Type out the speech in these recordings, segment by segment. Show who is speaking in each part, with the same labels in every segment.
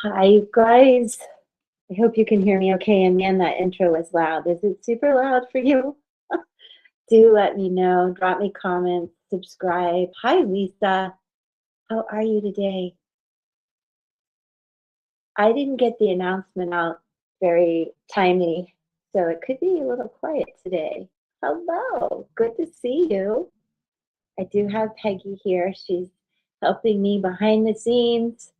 Speaker 1: Hi, you guys. I hope you can hear me okay. And man, that intro was loud. Is it super loud for you? Do let me know. Drop me comments, subscribe. Hi, Lisa. How are you today? I didn't get the announcement out very timely, so it could be a little quiet today. Hello. Good to see you. I do have Peggy here. She's helping me behind the scenes,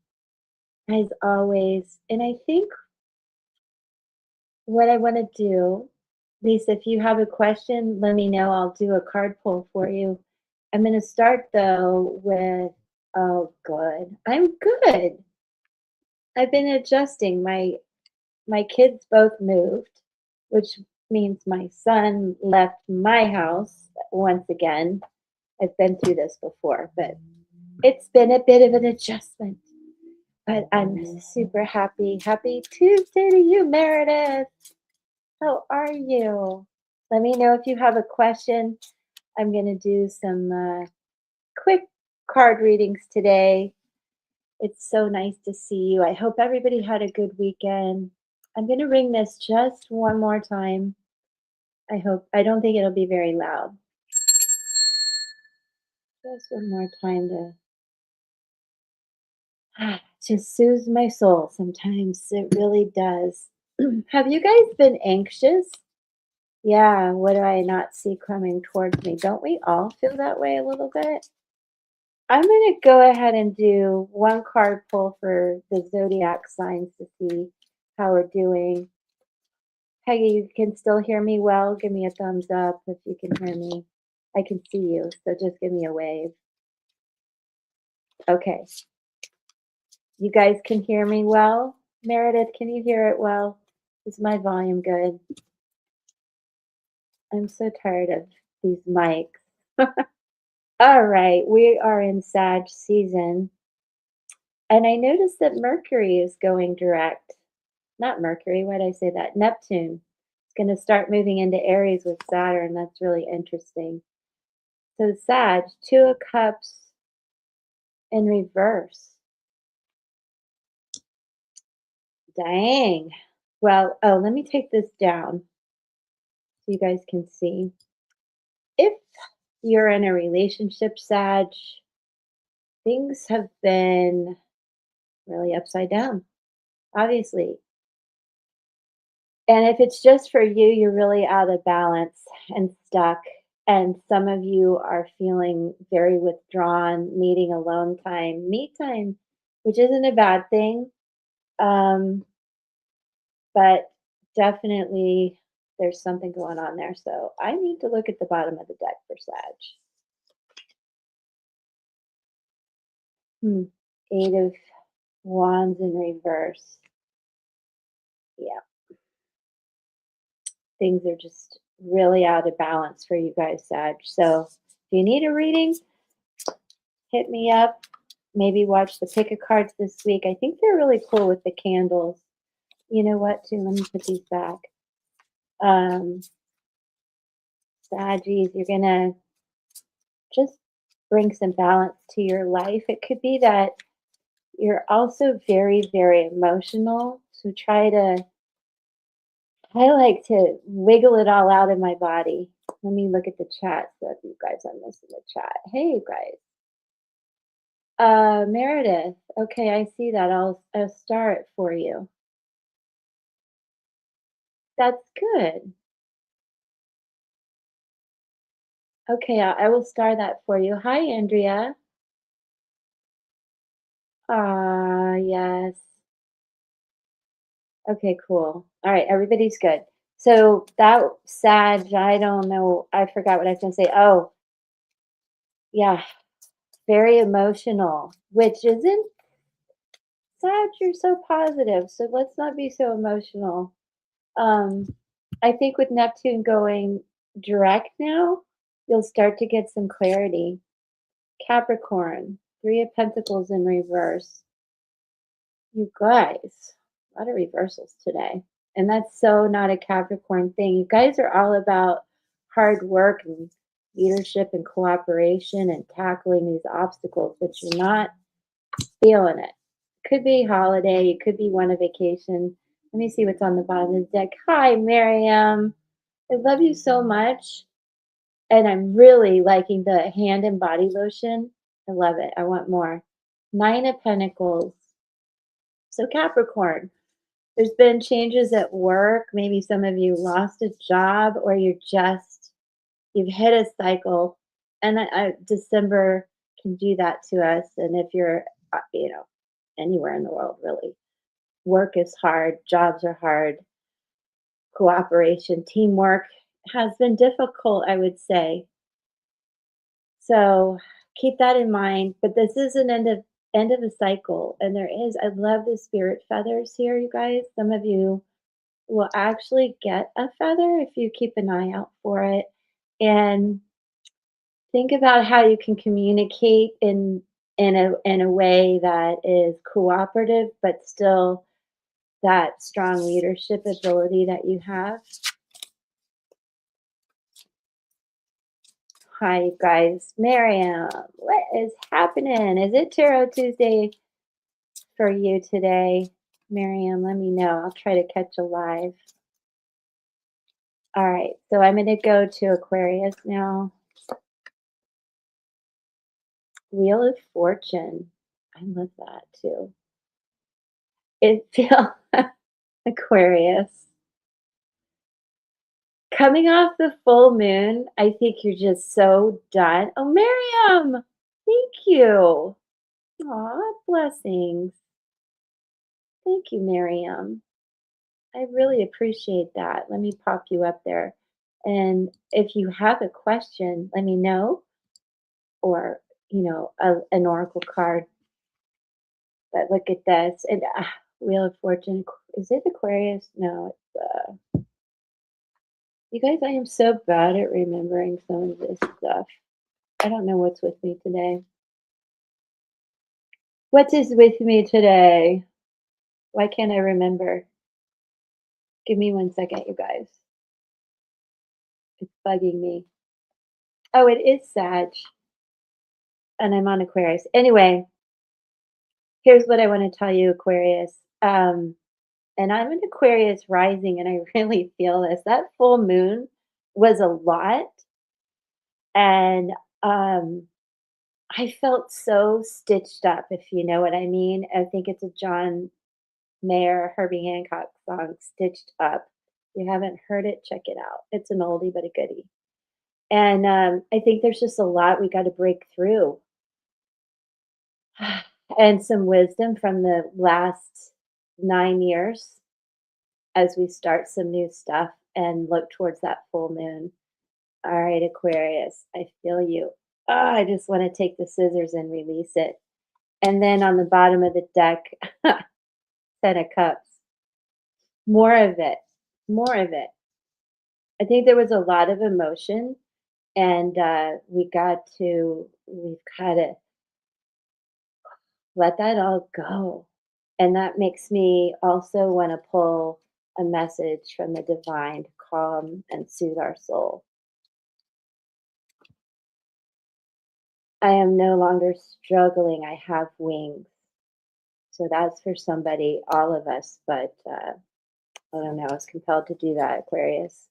Speaker 1: as always. And I think what I want to do, Lisa, if you have a question, let me know. I'll do a card pull for you. I'm going to start though with, oh, good. I'm good. I've been adjusting. My kids both moved, which means my son left my house once again. I've been through this before, but it's been a bit of an adjustment. But I'm super happy. Happy Tuesday to you, Meredith. How are you? Let me know if you have a question. I'm going to do some quick card readings today. It's so nice to see you. I hope everybody had a good weekend. I'm going to ring this just one more time. I don't think it'll be very loud. Just one more time to just soothe my soul. Sometimes it really does. Have you guys been anxious? Yeah, what do I not see coming towards me? Don't we all feel that way a little bit? I'm going to go ahead and do one card pull for the zodiac signs to see how we're doing. Peggy, you can still hear me well? Give me a thumbs up if you can hear me. I can see you, so just give me a wave. Okay. You guys can hear me well? Meredith, can you hear it well? Is my volume good? I'm so tired of these mics. All right, we are in Sag season. And I noticed that Mercury is going direct. Not Mercury, why did I say that? Neptune. It's going to start moving into Aries with Saturn. That's really interesting. So Sag, Two of Cups in reverse. Dang. Well, oh, let me take this down so you guys can see. If you're in a relationship, Sag, things have been really upside down, obviously. And if it's just for you, you're really out of balance and stuck. And some of you are feeling very withdrawn, needing alone time, me time, which isn't a bad thing. Um, but definitely there's something going on there. So I need to look at the bottom of the deck for Sag. Eight of Wands in reverse. Yeah. Things are just really out of balance for you guys, Sag. So if you need a reading, hit me up. Maybe watch the pick a cards this week. I think they're really cool with the candles. You know what, too? Let me put these back. Saggies, you're going to just bring some balance to your life. It could be that you're also very, very emotional. So I like to wiggle it all out of my body. Let me look at the chat so if you guys are missing the chat. Hey, you guys. Meredith. Okay, I see that. I'll star it for you. That's good. Okay, I will star that for you. Hi, Andrea. Yes. Okay, cool. All right, everybody's good. So that Sag, I don't know. I forgot what I was going to say. Oh, yeah, very emotional, which isn't Sag. You're so positive, so let's not be so emotional. I think with Neptune going direct now, you'll start to get some clarity. Capricorn, Three of Pentacles in reverse. You guys, a lot of reversals today. And that's so not a Capricorn thing. You guys are all about hard work and leadership and cooperation and tackling these obstacles, but you're not feeling it. Could be holiday, it could be one a vacation. Let me see what's on the bottom of the deck. Hi, Miriam. I love you so much. And I'm really liking the hand and body lotion. I love it. I want more. Nine of Pentacles. So, Capricorn, there's been changes at work. Maybe some of you lost a job or you've hit a cycle. And December can do that to us. And if you're, anywhere in the world, really, work is hard, jobs are hard, cooperation, teamwork has been difficult, I would say. So keep that in mind. But this is an end of a cycle. And I love the spirit feathers here, you guys. Some of you will actually get a feather if you keep an eye out for it. And think about how you can communicate in a way that is cooperative, but still that strong leadership ability that you have. Hi, you guys. Miriam, what is happening? Is it Tarot Tuesday for you today? Miriam, let me know. I'll try to catch a live. All right, so I'm going to go to Aquarius now. Wheel of Fortune. I love that too. It feels Aquarius. Coming off the full moon, I think you're just so done. Oh, Miriam, thank you. Aw, blessings. Thank you, Miriam. I really appreciate that. Let me pop you up there. And if you have a question, let me know, or, an oracle card. But look at this. And Wheel of Fortune. Is it Aquarius? No, you guys, I am so bad at remembering some of this stuff. I don't know what's with me today. What is with me today? Why can't I remember? Give me 1 second, you guys. It's bugging me. Oh, it is Sag, and I'm on Aquarius. Anyway, here's what I want to tell you, Aquarius. And I'm an Aquarius rising, and I really feel this. That full moon was a lot, and I felt so stitched up, if you know what I mean. I think it's a John Mayer, Herbie Hancock song, Stitched Up. If you haven't heard it, check it out. It's an oldie but a goodie. And I think there's just a lot we got to break through, and some wisdom from the last 9 years as we start some new stuff and look towards that full moon. All right, Aquarius, I feel you. Oh, I just want to take the scissors and release it. And then on the bottom of the deck, Ten of Cups. More of it. More of it. I think there was a lot of emotion, and we've got to let that all go. And that makes me also want to pull a message from the divine to calm and soothe our soul. I am no longer struggling. I have wings. So that's for somebody, all of us, but I don't know. I was compelled to do that, Aquarius.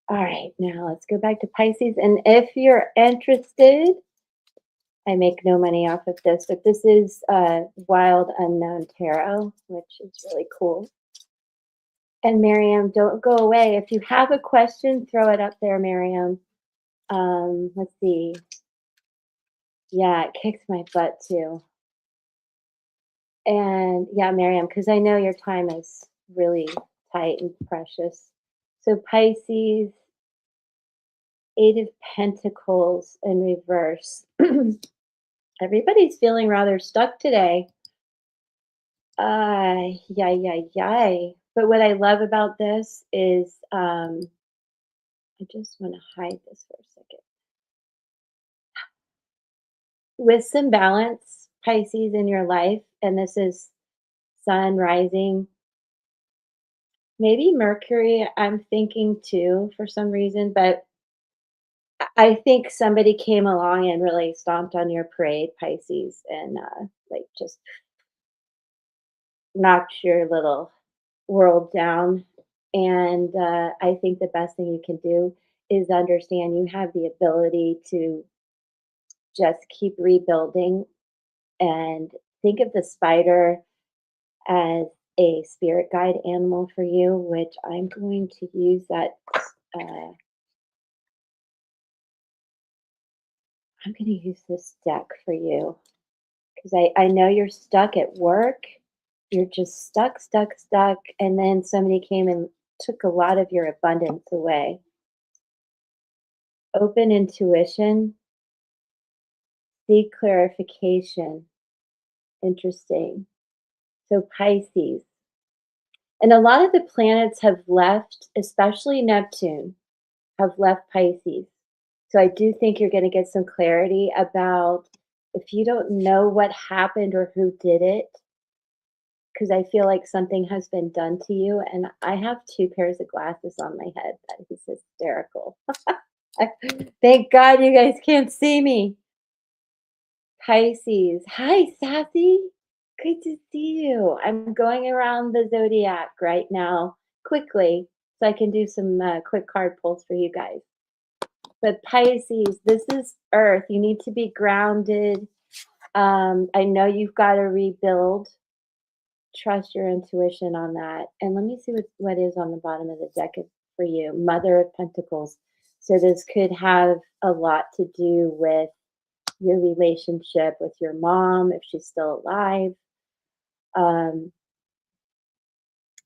Speaker 1: All right, now let's go back to Pisces. And if you're interested, I make no money off of this, but this is Wild Unknown Tarot, which is really cool. And Miriam, don't go away. If you have a question, throw it up there, Miriam. Let's see. Yeah, it kicks my butt too. And yeah, Miriam, because I know your time is really tight and precious. So Pisces, Eight of Pentacles in reverse. Everybody's feeling rather stuck today. Yay. But what I love about this is, I just want to hide this for a second. With some balance, Pisces, in your life, and this is Sun rising, maybe Mercury, I'm thinking too for some reason, but I think somebody came along and really stomped on your parade, Pisces, and like just knocked your little world down. And I think the best thing you can do is understand you have the ability to just keep rebuilding and think of the spider as a spirit guide animal for you, which I'm going to use that. Uh, I'm going to use this deck for you because I know you're stuck at work. You're just stuck, stuck, stuck. And then somebody came and took a lot of your abundance away. Open intuition, seek clarification. Interesting. So, Pisces. And a lot of the planets have left, especially Neptune, have left Pisces. So I do think you're going to get some clarity about if you don't know what happened or who did it, because I feel like something has been done to you. And I have two pairs of glasses on my head. That is hysterical. Thank God you guys can't see me. Pisces. Hi, Sassy. Good to see you. I'm going around the zodiac right now quickly so I can do some quick card pulls for you guys. But Pisces, this is Earth. You need to be grounded. I know you've got to rebuild. Trust your intuition on that. And let me see what is on the bottom of the deck for you. Mother of Pentacles. So this could have a lot to do with your relationship with your mom, if she's still alive, um,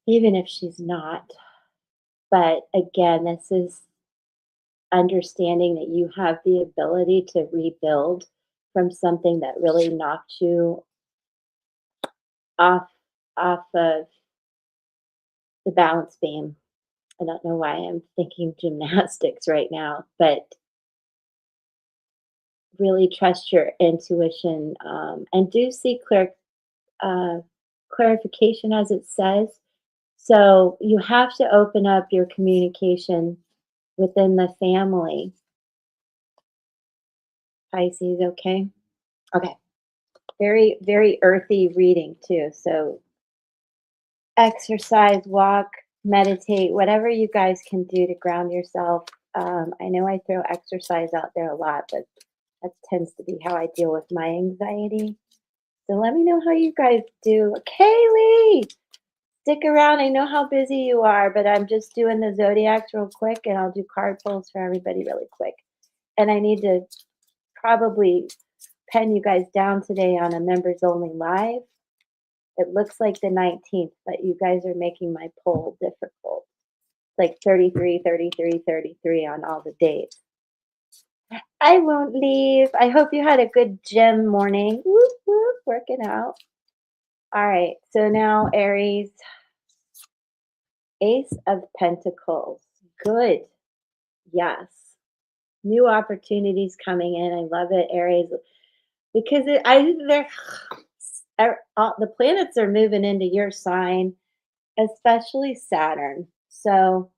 Speaker 1: even if she's not. But again, this is understanding that you have the ability to rebuild from something that really knocked you off of the balance beam. I don't know why I'm thinking gymnastics right now, but really trust your intuition and do seek uh, clarification, as it says. So you have to open up your communication within the family. Pisces, okay? Okay. Very, very earthy reading too. So exercise, walk, meditate, whatever you guys can do to ground yourself. I know I throw exercise out there a lot, but that tends to be how I deal with my anxiety. So let me know how you guys do. Kaylee, stick around. I know how busy you are, but I'm just doing the zodiacs real quick and I'll do card pulls for everybody really quick. And I need to probably pen you guys down today on a members only live. It looks like the 19th, but you guys are making my poll difficult. Like 33, 33, 33 on all the dates. I won't leave. I hope you had a good gym morning. Whoop, whoop, working out. All right. So now, Aries, Ace of Pentacles. Good. Yes. New opportunities coming in. I love it, Aries, because the planets are moving into your sign, especially Saturn. So,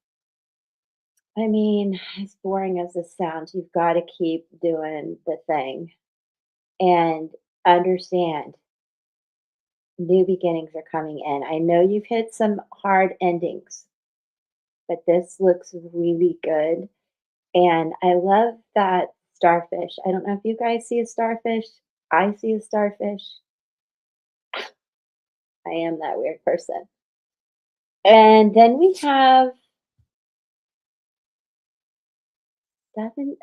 Speaker 1: I mean, as boring as this sounds, you've got to keep doing the thing and understand new beginnings are coming in. I know you've hit some hard endings, but this looks really good. And I love that starfish. I don't know if you guys see a starfish. I see a starfish. I am that weird person. And then we have seven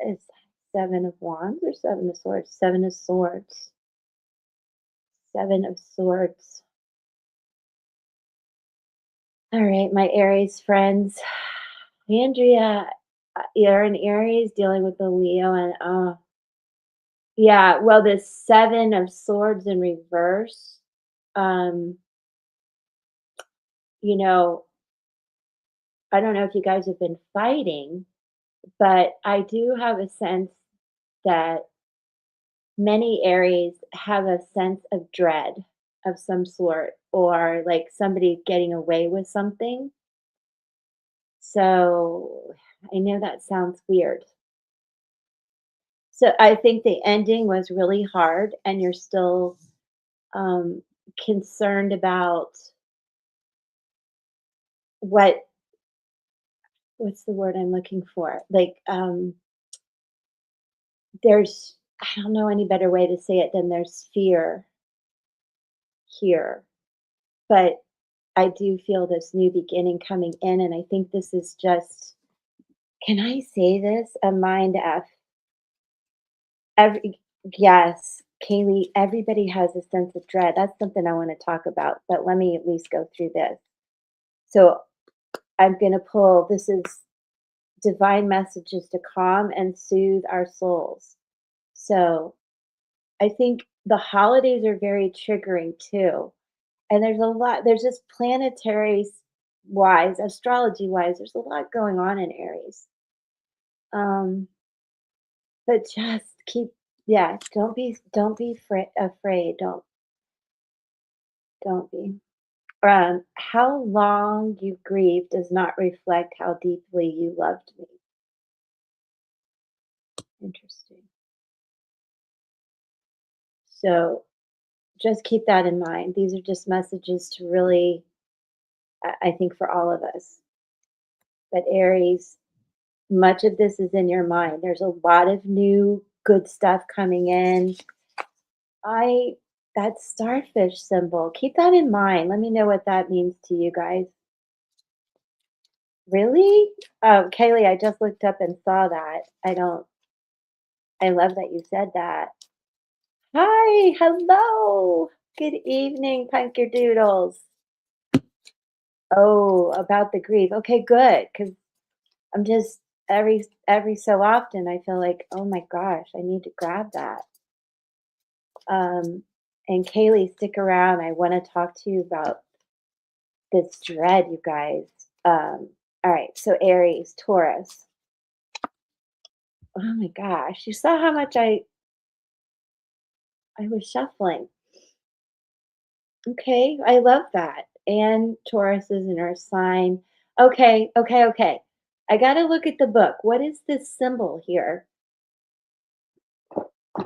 Speaker 1: of wands or seven of swords? Seven of swords. Seven of swords. All right, my Aries friends. Andrea, you're an Aries dealing with the Leo, and yeah, well, the seven of swords in reverse. Um, you know, I don't know if you guys have been fighting, but I do have a sense that many Aries have a sense of dread of some sort, or like somebody getting away with something. So I know that sounds weird. So I think the ending was really hard, and you're still um, concerned about. what what's the word I'm looking for? Like, there's I don't know any better way to say it than there's fear here, but I do feel this new beginning coming in, and I think this is just, can I say this? A mind F. Every Yes, Kaylee, everybody has a sense of dread. That's something I want to talk about, but let me at least go through this. So I'm going to pull, this is divine messages to calm and soothe our souls. So I think the holidays are very triggering too. And there's just planetary wise, astrology wise, there's a lot going on in Aries. Um, but just keep, yeah, don't be afraid. Don't be. How long you grieve does not reflect how deeply you loved me. Interesting. So just keep that in mind. These are just messages to really, I think, for all of us. But Aries, much of this is in your mind. There's a lot of new good stuff coming in. I That starfish symbol, keep that in mind. Let me know what that means to you guys. Really? Oh, Kaylee, I just looked up and saw that. I love that you said that. Hi, hello. Good evening, Punkerdoodles. Oh, about the grief. Okay, good. Because I'm just every so often I feel like, oh my gosh, I need to grab that. Um, and Kaylee, stick around. I want to talk to you about this dread, you guys. All right, so Aries, Taurus. Oh my gosh, you saw how much I was shuffling. Okay, I love that. And Taurus is an earth sign. Okay, okay, okay. I got to look at the book. What is this symbol here?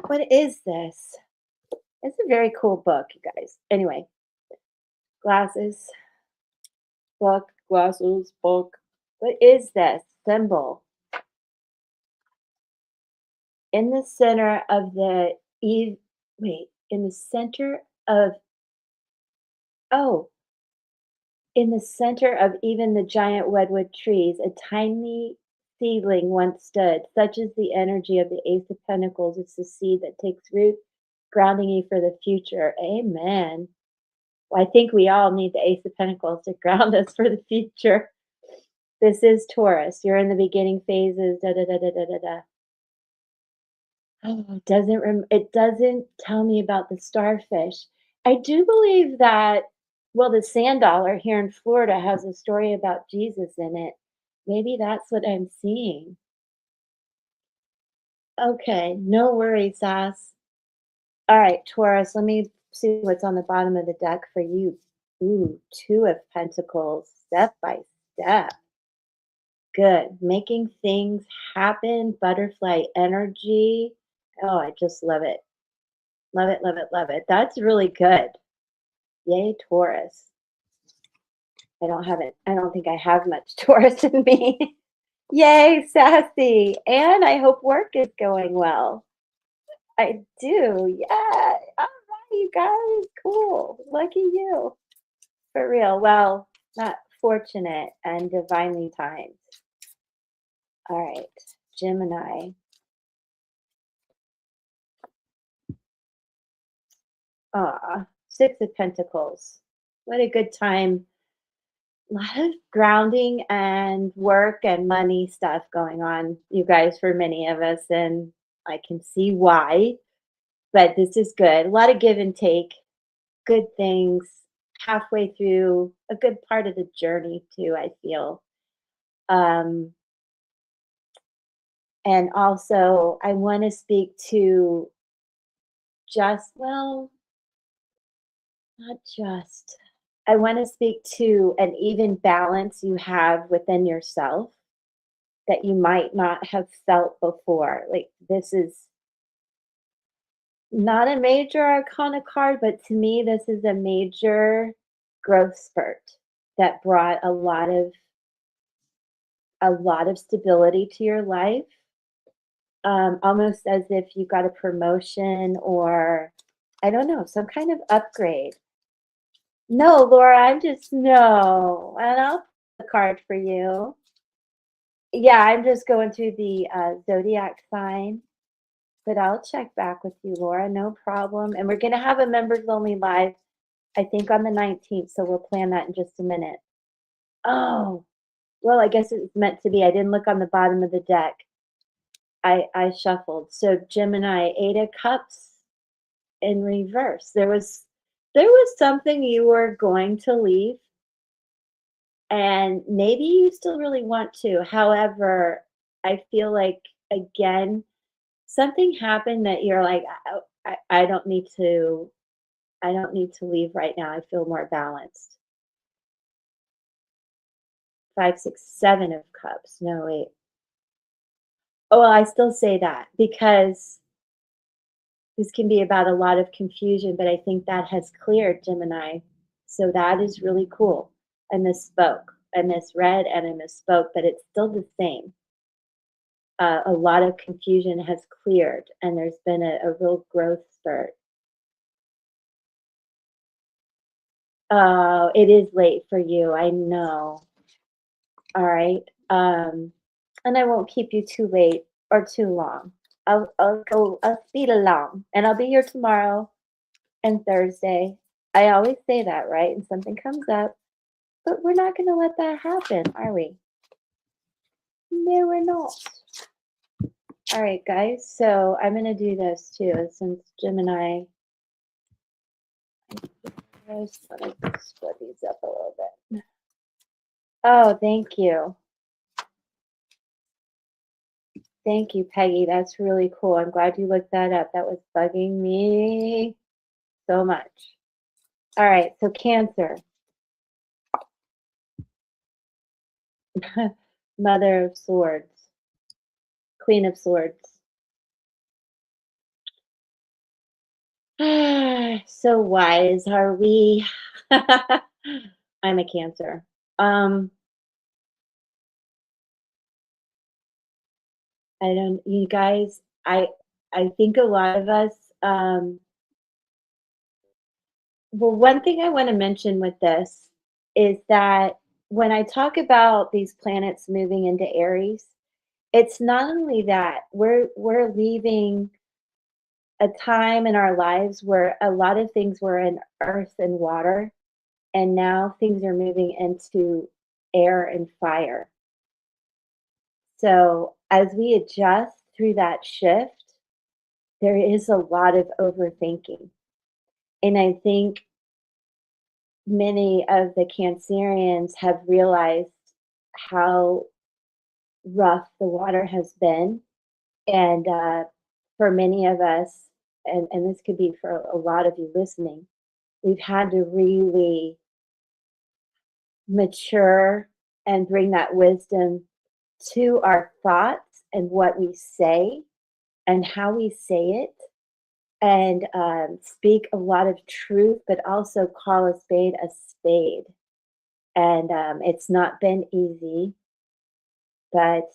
Speaker 1: What is this? It's a very cool book, you guys. Anyway, glasses, book, glasses, book. What is this symbol? In the center of the eve, wait, in the center of, oh, in the center of even the giant redwood trees, a tiny seedling once stood. Such is the energy of the Ace of Pentacles. It's the seed that takes root, grounding you for the future. Amen. Well, I think we all need the Ace of Pentacles to ground us for the future. This is Taurus. You're in the beginning phases. Da da da da da da da. Oh, it doesn't tell me about the starfish. I do believe that, well, the sand dollar here in Florida has a story about Jesus in it. Maybe that's what I'm seeing. Okay, no worries, Sass. All right, Taurus, let me see what's on the bottom of the deck for you. Ooh, Two of Pentacles, step by step. Good. Making things happen, butterfly energy. Oh, I just love it. Love it, love it, love it. That's really good. Yay, Taurus. I don't think I have much Taurus in me. Yay, sassy. And I hope work is going well. I do. Yeah. All right, you guys. Cool. Lucky you. For real. Well, not fortunate and divinely timed. All right. Gemini. Six of Pentacles. What a good time. A lot of grounding and work and money stuff going on, you guys, for many of us. And I can see why, but this is good. A lot of give and take, good things halfway through a good part of the journey, too, I feel. Um, and also, I want to speak to well, not just. I want to speak to an even balance you have within yourself that you might not have felt before. Like, this is not a major arcana card, but to me, this is a major growth spurt that brought a lot of stability to your life, almost as if you got a promotion or I don't know, some kind of upgrade. No, Laura, I'm just no, and I'll pull the card for you. Yeah, I'm just going through the zodiac sign, but I'll check back with you, Laura. No problem. And we're gonna have a members only live, I think on the 19th, so we'll plan that in just a minute. Oh, well, I guess it's meant to be. I didn't look on the bottom of the deck. I shuffled. So Gemini, 8 of Cups in reverse. There was something you were going to leave, and maybe you still really want to. However, I feel like again, something happened that you're like, I don't need to. I don't need to leave right now. I feel more balanced. 5, 6, 7 of Cups. No, wait. Oh, well, I still say that because this can be about a lot of confusion, but I think that has cleared, Gemini. So that is really cool. I misspoke. I misread and I misspoke, but it's still the same. A lot of confusion has cleared, and there's been a real growth spurt. Oh, it is late for you. I know. All right. And I won't keep you too late or too long. I'll speed along, and I'll be here tomorrow and Thursday. I always say that, right? And something comes up, but we're not going to let that happen, are we? No, we're not. All right, guys. So I'm going to do this too, since Gemini. I just want to split these up a little bit. Oh, thank you. Thank you, Peggy. That's really cool. I'm glad you looked that up. That was bugging me so much. All right, so Cancer. Mother of Swords. Queen of Swords. So wise are we? I'm a Cancer. I don't, you guys, I think a lot of us, well, one thing I want to mention with this is that when I talk about these planets moving into Aries, it's not only that we're leaving a time in our lives where a lot of things were in earth and water, and now things are moving into air and fire. So as we adjust through that shift, there is a lot of overthinking. And I think many of the Cancerians have realized how rough the water has been. And for many of us, and this could be for a lot of you listening, we've had to really mature and bring that wisdom to our thoughts and what we say and how we say it, and speak a lot of truth, but also call a spade a spade. And it's not been easy, but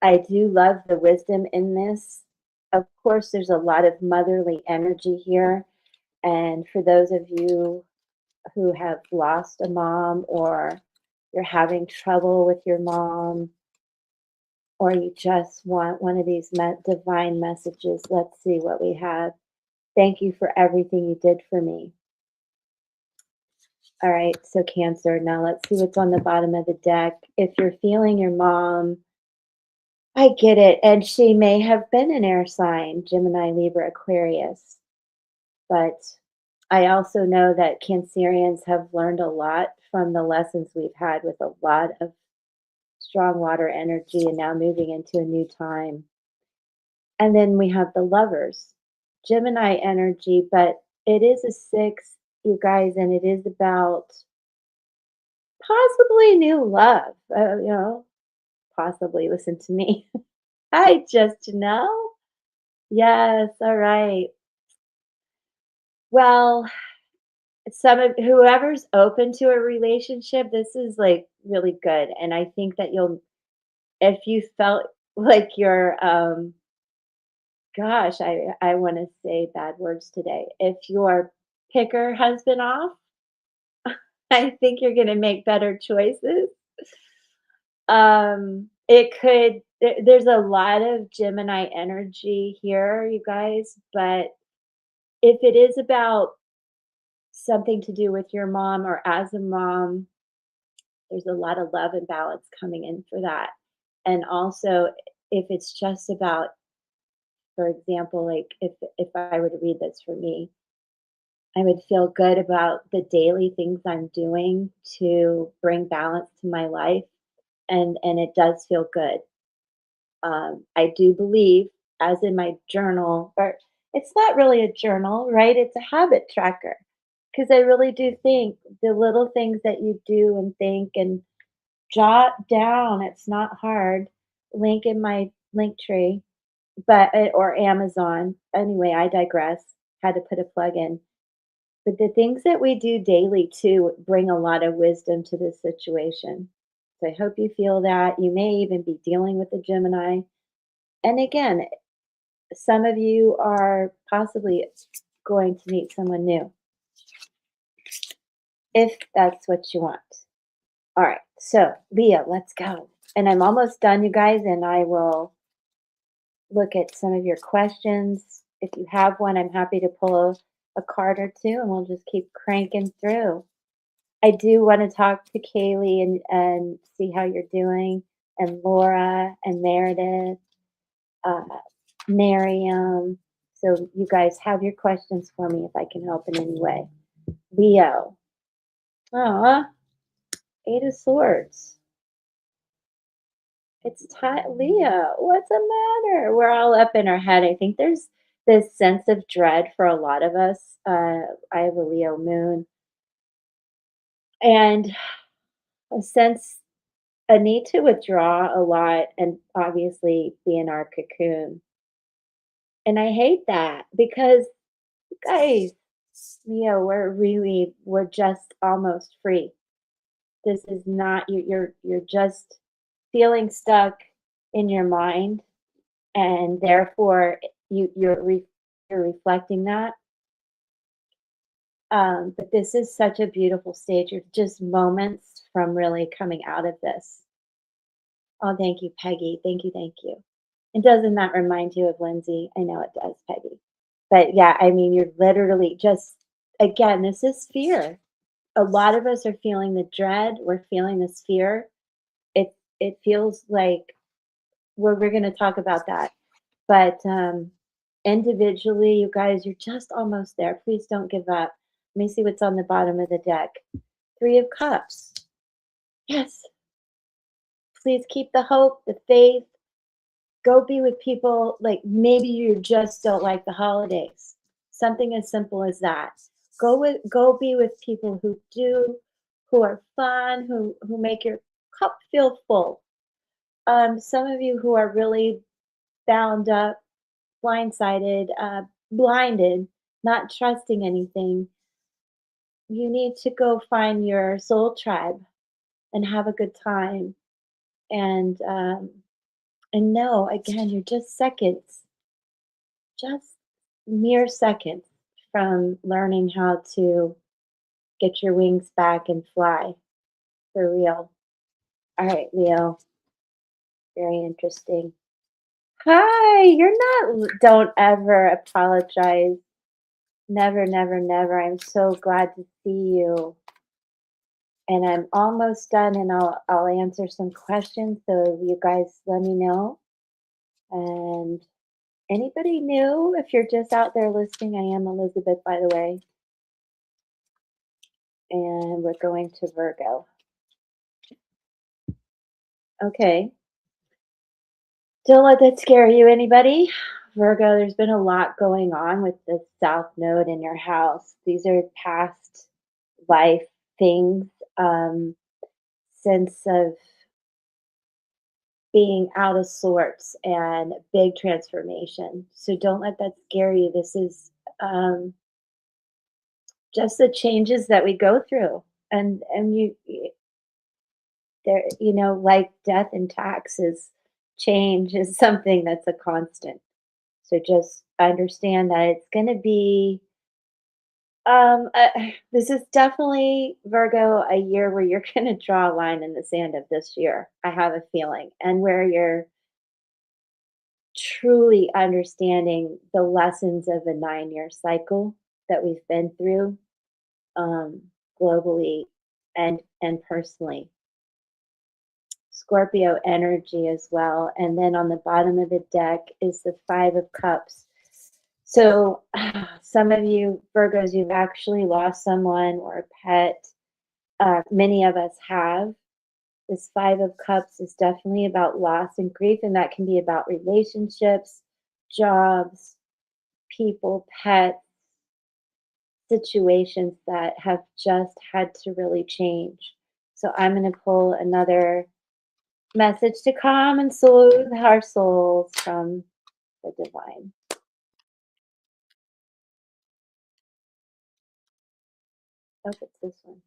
Speaker 1: I do love the wisdom in this. Of course, there's a lot of motherly energy here. And for those of you who have lost a mom, or you're having trouble with your mom, or you just want one of these divine messages, let's see what we have. Thank you for everything you did for me. All right, so Cancer. Now let's see what's on the bottom of the deck. If you're feeling your mom, I get it. And she may have been an air sign, Gemini, Libra, Aquarius. But I also know that Cancerians have learned a lot from the lessons we've had with a lot of strong water energy and now moving into a new time. And then we have the Lovers, Gemini energy, but it is a 6, you guys, and it is about possibly new love. Possibly, listen to me. I just know. Yes, all right. Well, some of whoever's open to a relationship, this is like really good. And I think that you'll, if you felt like you're, gosh, I want to say bad words today. If you're picker husband off, I think you're going to make better choices. It could, there's a lot of Gemini energy here, you guys, but if it is about something to do with your mom or as a mom, there's a lot of love and balance coming in for that. And also, if it's just about, for example, like if I were to read this for me, I would feel good about the daily things I'm doing to bring balance to my life, and it does feel good. I do believe, as in my journal, or it's not really a journal, right? It's a habit tracker. Because I really do think the little things that you do and think and jot down, it's not hard. Link in my link tree, but or Amazon. Anyway, I digress. Had to put a plug in. But the things that we do daily too bring a lot of wisdom to this situation. So I hope you feel that. You may even be dealing with a Gemini. And again, some of you are possibly going to meet someone new if that's what you want. All right, so Leo, let's go. And I'm almost done, you guys, and I will look at some of your questions. If you have one, I'm happy to pull a card or two, and we'll just keep cranking through. I do want to talk to Kaylee and see how you're doing, and Laura and Meredith, uh, Miriam. So you guys have your questions for me if I can help in any way. Leo. Aw, Eight of Swords. It's time, Leo. What's the matter? We're all up in our head. I think there's this sense of dread for a lot of us. I have a Leo moon, and a sense, a need to withdraw a lot, and obviously be in our cocoon. And I hate that because, guys, Leo, we're just almost free. This is not you're just feeling stuck in your mind, and therefore you're reflecting that. But this is such a beautiful stage. You're just moments from really coming out of this. Oh, thank you, Peggy. Thank you, thank you. And doesn't that remind you of Lindsay? I know it does, Peggy. But yeah, I mean, you're literally just, again, this is fear. A lot of us are feeling the dread. We're feeling this fear. It feels like we're going to talk about that. But individually, you guys, you're just almost there. Please don't give up. Let me see what's on the bottom of the deck. Three of Cups. Yes. Please keep the hope, the faith. Go be with people, like maybe you just don't like the holidays. Something as simple as that. Go be with people who do, who are fun, who make your cup feel full. Some of you who are really bound up, blindsided, blinded, not trusting anything, you need to go find your soul tribe and have a good time. And no, again, you're just seconds, just mere seconds from learning how to get your wings back and fly for real. All right, Leo, very interesting. Hi, you're not, don't ever apologize. Never, never, never. I'm so glad to see you. And I'm almost done, and I'll answer some questions. So you guys let me know. And anybody new, if you're just out there listening, I am Elizabeth, by the way. And we're going to Virgo. Okay. Don't let that scare you, anybody. Virgo, there's been a lot going on with the South Node in your house. These are past life things, sense of being out of sorts and big transformation. So don't let that scare you. This is just the changes that we go through. And there, like death and taxes, change is something that's a constant. So just understand that it's going to be this is definitely, Virgo, a year where you're going to draw a line in the sand of this year. I have a feeling, and where you're truly understanding the lessons of a 9-year cycle that we've been through, um, globally and personally. Scorpio energy as well. And then on the bottom of the deck is the Five of Cups. So some of you Virgos, you've actually lost someone or a pet. Many of us have. This Five of Cups is definitely about loss and grief, and that can be about relationships, jobs, people, pets, situations that have just had to really change. So I'm going to pull another message to calm and soothe our souls from the divine. Oh, it's this one.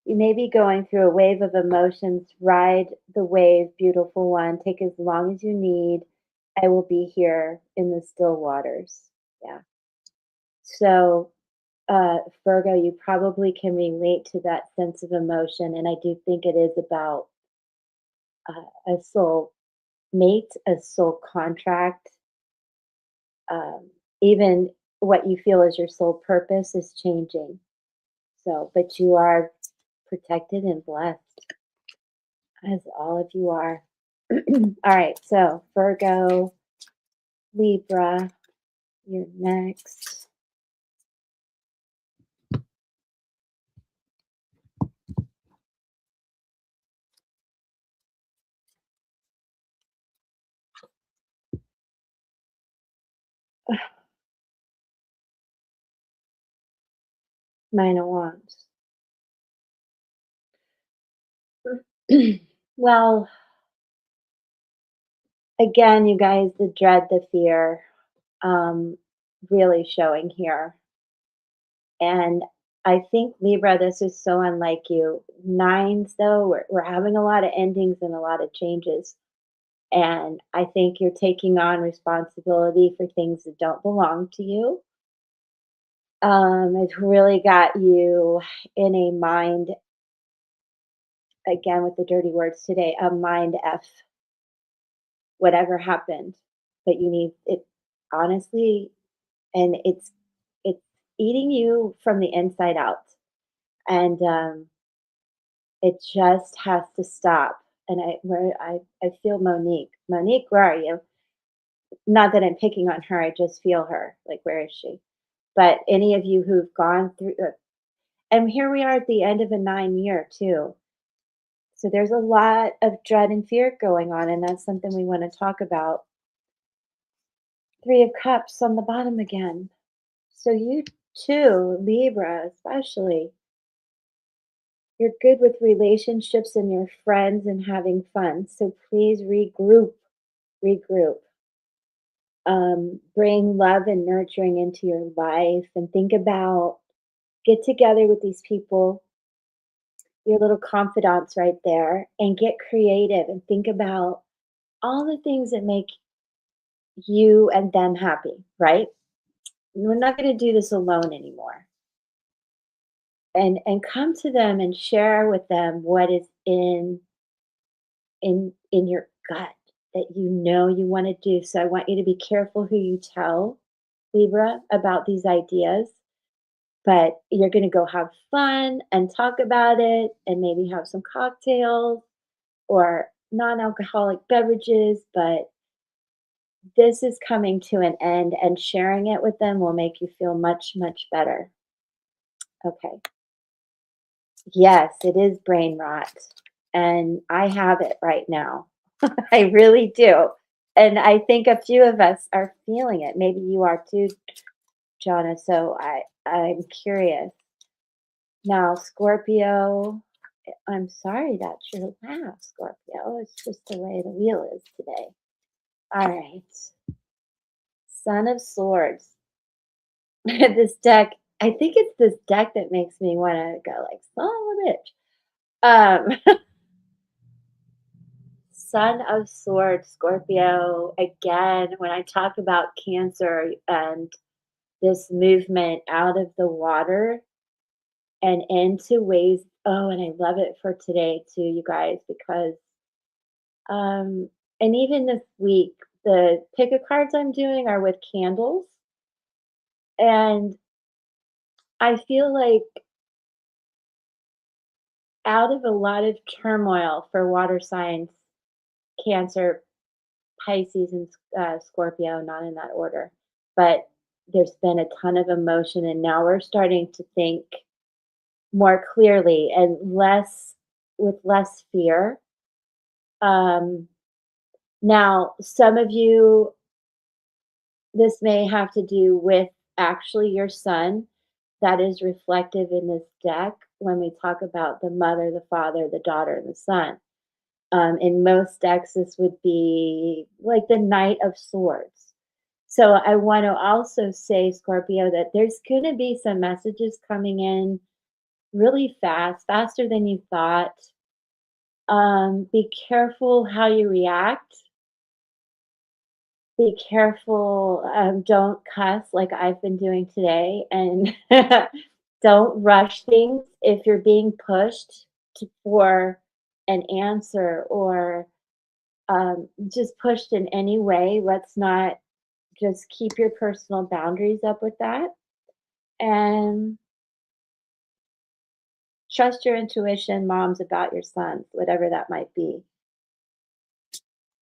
Speaker 1: You may be going through a wave of emotions. Ride the wave, beautiful one. Take as long as you need. I will be here in the still waters. Yeah. So, Virgo, you probably can relate to that sense of emotion. And I do think it is about a soul mate, a soul contract. Even what you feel is your soul purpose is changing. So, but you are protected and blessed, as all of you are. All right, so Virgo, Libra, you're next. Nine of Wands. Well, again, you guys, the dread, the fear, um, really showing here. And I think, Libra, this is so unlike you. Nines, though, we're having a lot of endings and a lot of changes. And I think you're taking on responsibility for things that don't belong to you. It's really got you in a mind, again with the dirty words today, a mind F, whatever happened. But you need it, honestly, and it's eating you from the inside out. And it just has to stop. And I feel Monique. Monique, where are you? Not that I'm picking on her, I just feel her. Like, where is she? But any of you who've gone through, and here we are at the end of a 9-year too. So there's a lot of dread and fear going on, and that's something we want to talk about. Three of Cups on the bottom again. So you too, Libra especially, you're good with relationships and your friends and having fun. So please regroup, regroup. Bring love and nurturing into your life and think about, get together with these people, your little confidants right there, and get creative and think about all the things that make you and them happy, right? We're not going to do this alone anymore. And come to them and share with them what is in your gut that you want to do. So I want you to be careful who you tell, Libra, about these ideas. But you're going to go have fun and talk about it and maybe have some cocktails or non-alcoholic beverages, but this is coming to an end, and sharing it with them will make you feel much, much better. Okay. Yes, it is brain rot. And I have it right now. I really do. And I think a few of us are feeling it. Maybe you are too, Jonna. So I'm curious. Now, Scorpio, I'm sorry that's your laugh, Scorpio. It's just the way the wheel is today. All right. Son of Swords. This deck, I think it's this deck that makes me wanna go like, "Son of a bitch." Son of Swords, Scorpio. Again, when I talk about Cancer and this movement out of the water and into ways, oh, and I love it for today too, you guys, because and even this week, the pick a cards I'm doing are with candles. And I feel like out of a lot of turmoil for water signs, Cancer, Pisces, and Scorpio, not in that order, but there's been a ton of emotion, and now we're starting to think more clearly and less with less fear. Um, Now, some of you, this may have to do with actually your son. That is reflective in this deck when we talk about the mother, the father, the daughter, and the son. In most decks, this would be like the Knight of Swords. So I want to also say, Scorpio, that there's going to be some messages coming in really fast, faster than you thought. Be careful how you react. Be careful. Don't cuss like I've been doing today. And don't rush things if you're being pushed for an answer or just pushed in any way. Let's not just keep your personal boundaries up with that. And trust your intuition, moms, about your sons, whatever that might be.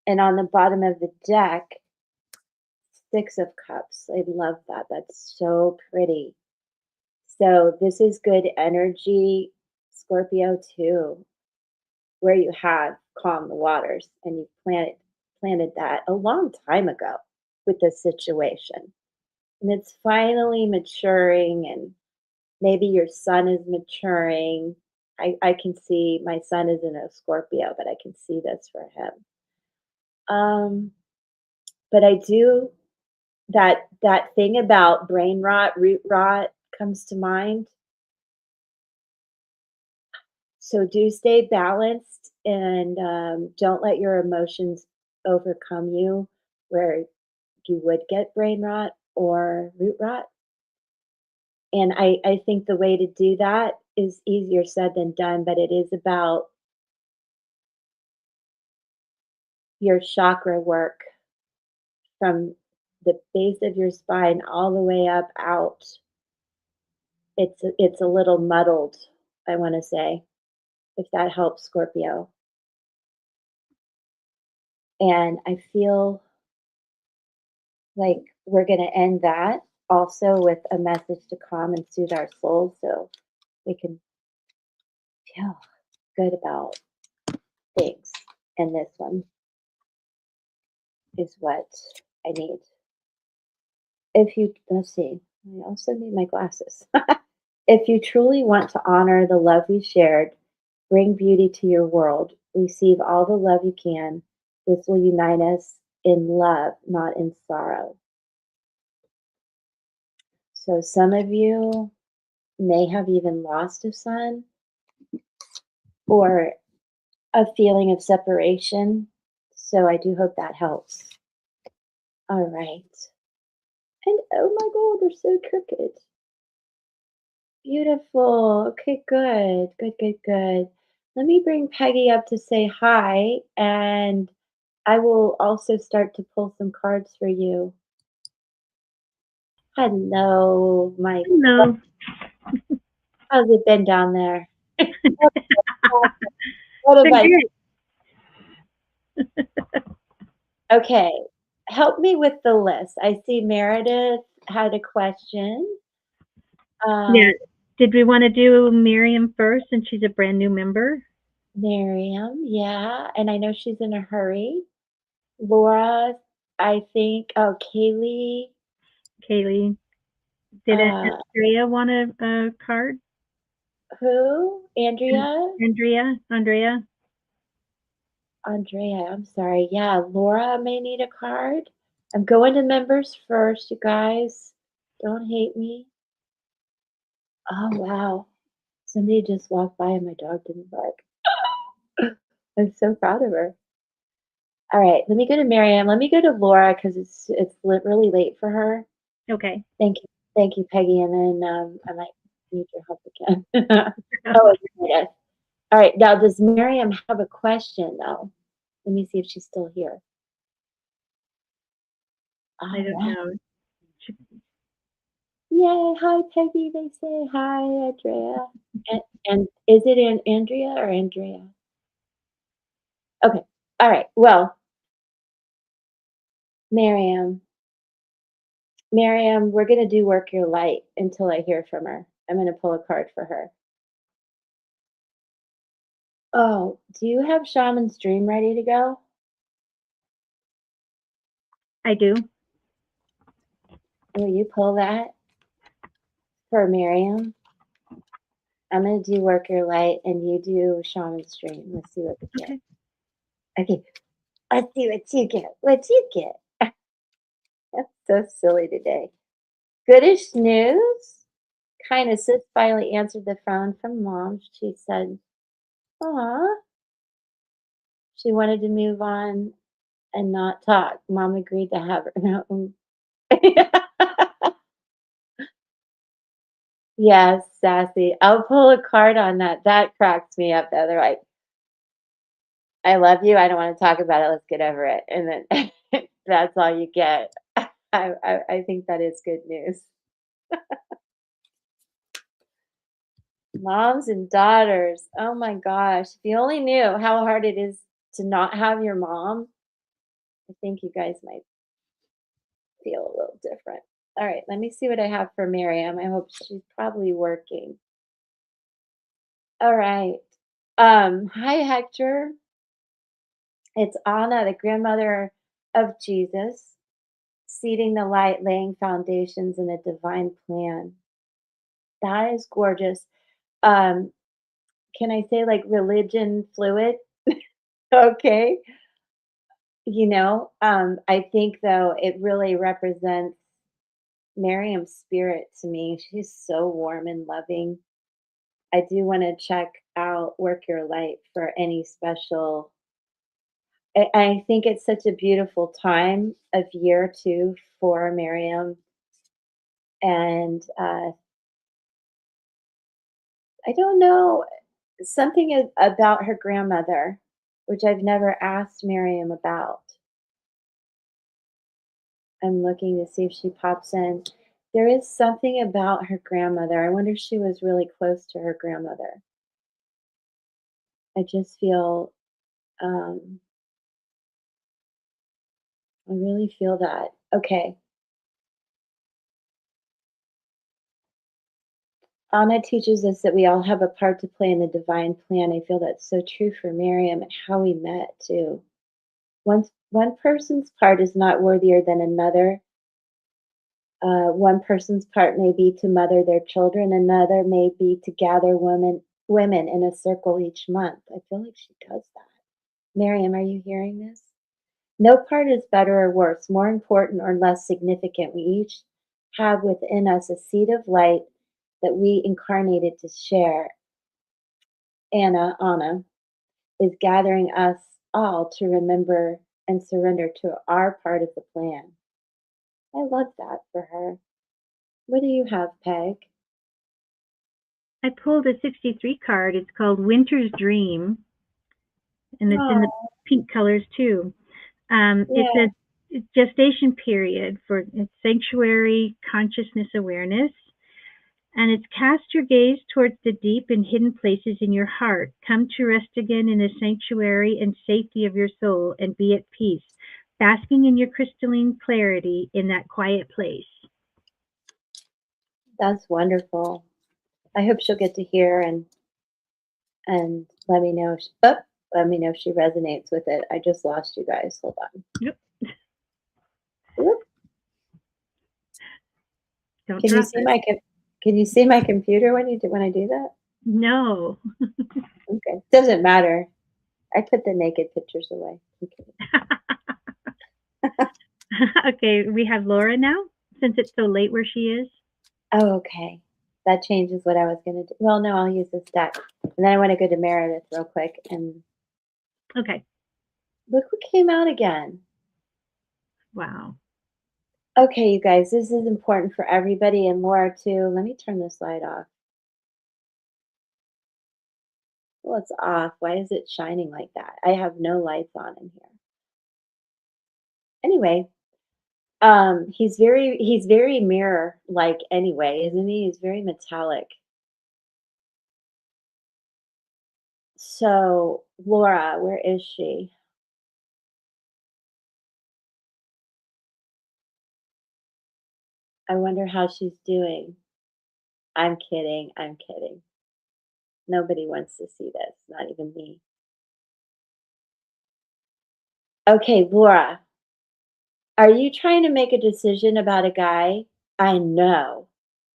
Speaker 1: And on the bottom of the deck, Six of Cups. I love that. That's so pretty. So this is good energy, Scorpio too, where you have calmed the waters and you planted that a long time ago with this situation. And it's finally maturing, and maybe your son is maturing. I can see my son is in a Scorpio, but I can see this for him. Um, but I do that thing about brain rot, root rot comes to mind. So do stay balanced and don't let your emotions overcome you, where you would get brain rot or root rot. And I think the way to do that is easier said than done, but it is about your chakra work from the base of your spine all the way up out. It's a little muddled, I want to say, if that helps, Scorpio. And I feel like we're going to end that also with a message to calm and soothe our souls so we can feel good about things. And this one is what I need. If you, let's see, I also need my glasses. If you truly want to honor the love we shared, bring beauty to your world, receive all the love you can. This will unite us in love, not in sorrow. So some of you may have even lost a son or a feeling of separation. So I do hope that helps. All right. And oh my God, they're so crooked. Beautiful. Okay, good. Good, good, good. Let me bring Peggy up to say hi, and I will also start to pull some cards for you. Hello, my
Speaker 2: Hello.
Speaker 1: how's it been down there? What have
Speaker 2: Been
Speaker 1: I
Speaker 2: good.
Speaker 1: Okay, help me with the list. I see Meredith had a question.
Speaker 2: Yeah.
Speaker 1: Um,
Speaker 2: Did we want to do Miriam first since she's a brand new member?
Speaker 1: Miriam, yeah, and I know she's in a hurry. Laura, I think. Oh, Kaylee.
Speaker 2: Kaylee. Did
Speaker 1: Uh,
Speaker 2: Andrea want a card?
Speaker 1: who? Andrea?
Speaker 2: Andrea?
Speaker 1: Andrea. I'm sorry. Yeah, Laura may need a card. I'm going to members first, you guys. Don't hate me. Oh, wow. Somebody just walked by and my dog didn't bark. I'm so proud of her. All right, let me go to Miriam. Let me go to Laura because really late for her.
Speaker 2: Okay.
Speaker 1: Thank you, Peggy. And then I might need your help again. Oh, yes. All right. Now, does Miriam have a question though? Let me see if she's still here.
Speaker 2: I don't know.
Speaker 1: Yay! Hi, Peggy. They say hi, Andrea. And is it Andrea or Andrea? Okay. All right. Well, Miriam, we're gonna do work your light until I hear from her. I'm gonna pull a card for her. Oh, do you have Shaman's Dream ready to go?
Speaker 2: I do.
Speaker 1: Will you pull that for Miriam? I'm gonna do Work Your Light and you do Shaman's Dream. Let's see what we get. Okay. Let's see what you get. What you get. That's so silly today. Goodish news. Kind of sis finally answered the phone from mom. She said, "Aw." She wanted to move on and not talk. Mom agreed to have her. No. Yes, sassy. I'll pull a card on that. That cracks me up though. They're like, I love you. I don't want to talk about it. Let's get over it. And then that's all you get. I think that is good news. Moms and daughters. Oh my gosh. If you only knew how hard it is to not have your mom, I think you guys might feel a little different. All right, let me see what I have for Miriam. I hope she's probably working. All right. Hi Hector. It's Anna, the grandmother of Jesus, seeding the light, laying foundations in a divine plan. That is gorgeous. Um, can I say like religion fluid? Okay. I think though it really represents Miriam's spirit to me. She's so warm and loving. I do want to check out Work Your Light for any special. I think it's such a beautiful time of year too for Miriam. And I don't know, something about her grandmother, which I've never asked Miriam about. I'm looking to see if she pops in. There is something about her grandmother. I wonder if she was really close to her grandmother. I just feel, I really feel that. Okay. Anna teaches us that we all have a part to play in the divine plan. I feel that's so true for Miriam and how we met too. One person's part is not worthier than another. One person's part may be to mother their children, another may be to gather women in a circle each month. I feel like she does that. Miriam, are you hearing this? No part is better or worse, more important or less significant. We each have within us a seed of light that we incarnated to share. Anna, is gathering us all to remember and surrender to our part of the plan. I love that for her. What do you have, Peg?
Speaker 2: I pulled a 63 card. It's called Winter's Dream, and it's in the pink colors too. It's a gestation period for sanctuary consciousness awareness. And it's cast your gaze towards the deep and hidden places in your heart. Come to rest again in the sanctuary and safety of your soul and be at peace, basking in your crystalline clarity in that quiet place.
Speaker 1: That's wonderful. I hope she'll get to hear and let me know. Let me know if she resonates with it. I just lost you guys. Hold on.
Speaker 2: Yep.
Speaker 1: Can you see my computer when I do that?
Speaker 2: No.
Speaker 1: Okay. Doesn't matter. I put the naked pictures away.
Speaker 2: Okay, we have Laura now. since it's so late where she is.
Speaker 1: Oh, okay. That changes what I was gonna do. Well, no, I'll use this deck. And then I want to go to Meredith real quick and
Speaker 2: Okay.
Speaker 1: look what came out again.
Speaker 2: Wow.
Speaker 1: Okay, you guys, this is important for everybody and Laura too. Let me turn this light off. Well, it's off. Why is it shining like that? I have no lights on in here. Anyway, he's very mirror like anyway, isn't he? He's very metallic. So, Laura, where is she? I wonder how she's doing. I'm kidding. I'm kidding. Nobody wants to see this, not even me. Okay, Laura, are you trying to make a decision about a guy? I know,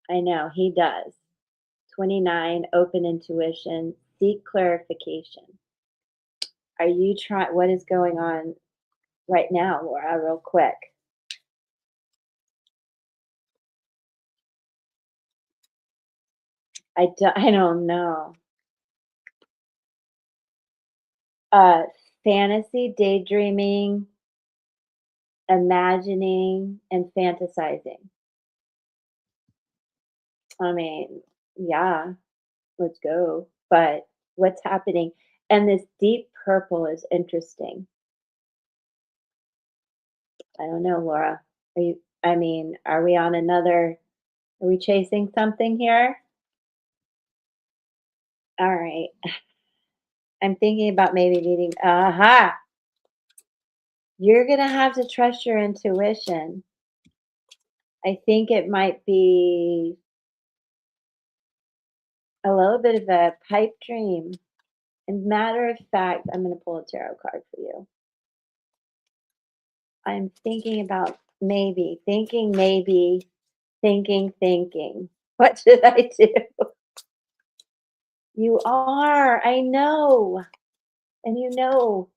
Speaker 1: he does. 29, open intuition, seek clarification. Are you trying, what is going on right now, Laura, real quick? I don't know. Uh, Fantasy, daydreaming, imagining, and fantasizing. I mean, yeah, let's go. But what's happening? And this deep purple is interesting. I don't know, Laura. I mean, are we on another, are we chasing something here? All right. I'm thinking about maybe meeting, aha, you're going to have to trust your intuition. I think it might be a little bit of a pipe dream. And matter of fact, I'm going to pull a tarot card for you. I'm thinking about maybe, thinking maybe, thinking. What should I do? You are, I know. And you know,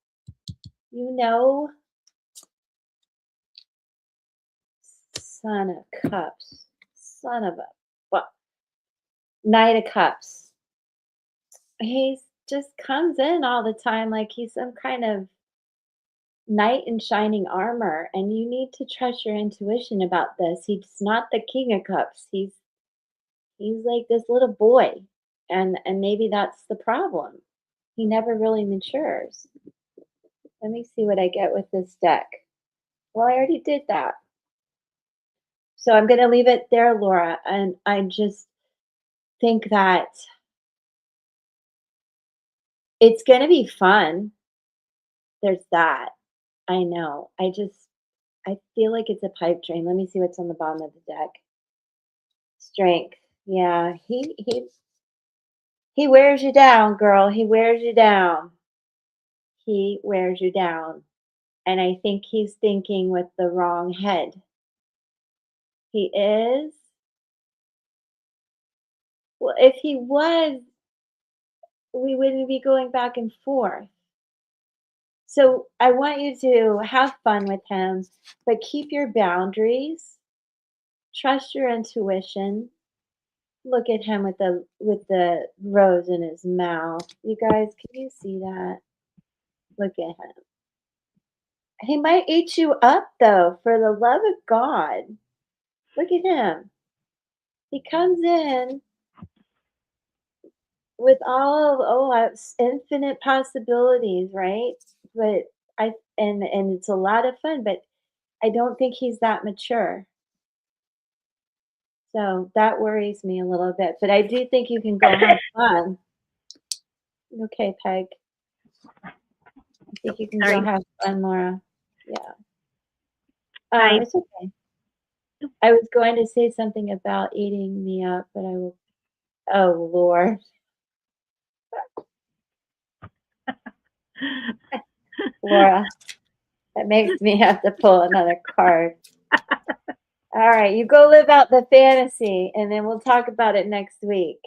Speaker 1: son of cups, son of a, well, knight of cups. He just comes in all the time like he's some kind of knight in shining armor, and you need to trust your intuition about this. He's not the king of cups. He's like this little boy, and maybe that's the problem. He never really matures. Let me see what I get with this deck. Well, I already did that. So I'm going to leave it there, Laura. And I just think that it's going to be fun. There's that. I know. I feel like it's a pipe dream. Let me see what's on the bottom of the deck. Strength. Yeah, he wears you down, girl. He wears you down. He wears you down. And I think he's thinking with the wrong head. He is. Well, if he was, we wouldn't be going back and forth. So I want you to have fun with him, but keep your boundaries. Trust your intuition. Look at him with the rose in his mouth. You guys, can you see that? Look at him. He might eat you up though, for the love of God. Look at him. He comes in with infinite possibilities, right? But and it's a lot of fun, but I don't think he's that mature. So that worries me a little bit, but I do think you can go have fun. Okay, Peg. I think you can go
Speaker 2: Sorry.
Speaker 1: have fun, Laura. Yeah.
Speaker 2: I
Speaker 1: It's okay. I was going to say something about eating me up, but I will. Oh, Lord. Laura, that makes me have to pull another card. All right, you go live out the fantasy, and then we'll talk about it next week.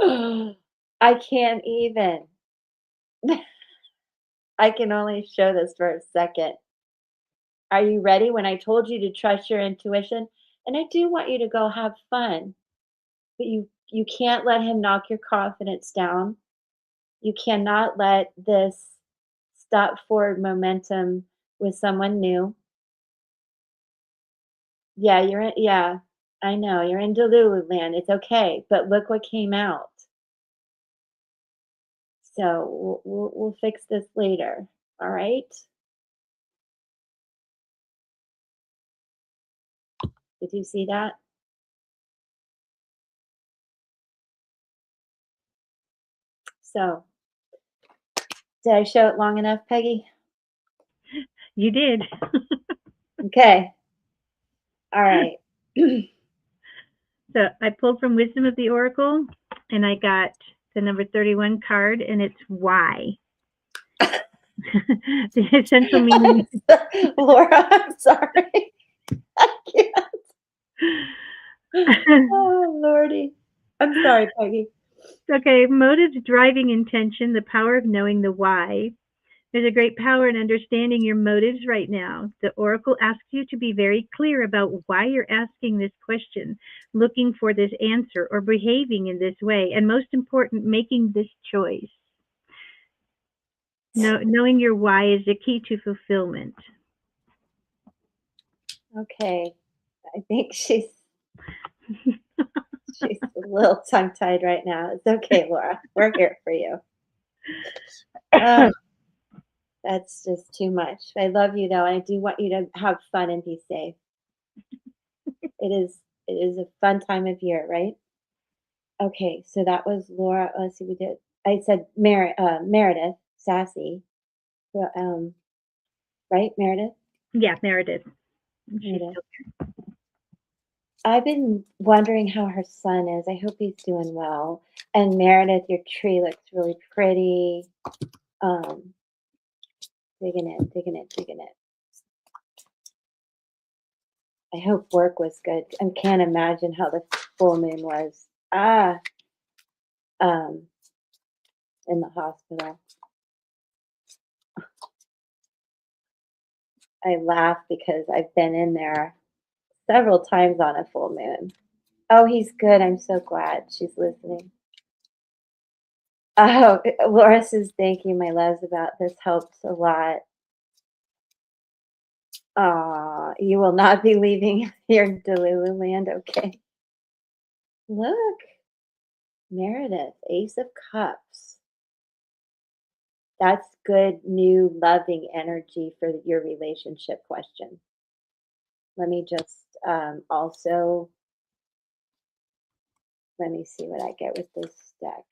Speaker 1: I can't even. I can only show this for a second. Are you ready? When I told you to trust your intuition, And I do want you to go have fun, but you can't let him knock your confidence down. You cannot let this stop forward momentum with someone new. Yeah, yeah, I know, you're in Delulu land, it's okay, but look what came out. So we'll fix this later, all right? Did you see that? So, did I show it long enough, Peggy?
Speaker 2: You did.
Speaker 1: Okay. All right.
Speaker 2: So I pulled from Wisdom of the Oracle, and I got the number 31 card, and it's why. The essential meaning.
Speaker 1: Laura, I'm sorry. I can't. Oh, Lordy. I'm sorry, Peggy.
Speaker 2: Okay, motives, driving intention, the power of knowing the why. There's a great power in understanding your motives right now. The oracle asks you to be very clear about why you're asking this question, looking for this answer, or behaving in this way, and most important, making this choice. Knowing your why is the key to fulfillment.
Speaker 1: Okay. I think she's a little tongue-tied right now. It's okay, Laura. We're here for you. That's just too much. I love you though, and I do want you to have fun and be safe. It is a fun time of year, right? Okay, so that was Laura. Let's see, we did. I said Meredith, sassy. Well, right, Meredith?
Speaker 2: Yeah, Meredith.
Speaker 1: Meredith. I've been wondering how her son is. I hope he's doing well. And Meredith, your tree looks really pretty. Digging it. I hope work was good. I can't imagine how the full moon was. In the hospital. I laugh because I've been in there several times on a full moon. Oh, he's good. I'm so glad she's listening. Oh, Laura says, thank you, my loves, about this helps a lot. You will not be leaving here in Delulu land. Okay. Look, Meredith, Ace of Cups. That's good, new, loving energy for your relationship question. Let me just also, let me see what I get with this deck.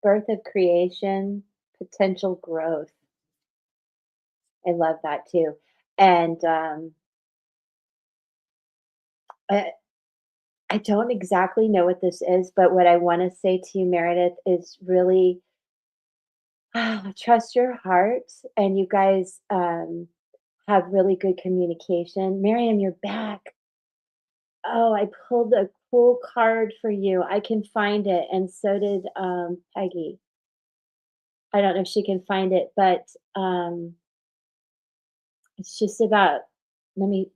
Speaker 1: Birth of creation, potential growth. I love that too. And I don't exactly know what this is, but what I want to say to you, Meredith, is really trust your heart, and you guys have really good communication. Miriam, you're back. Oh, I pulled a cool card for you. I can find it, and so did Peggy. I don't know if she can find it, but it's just about let me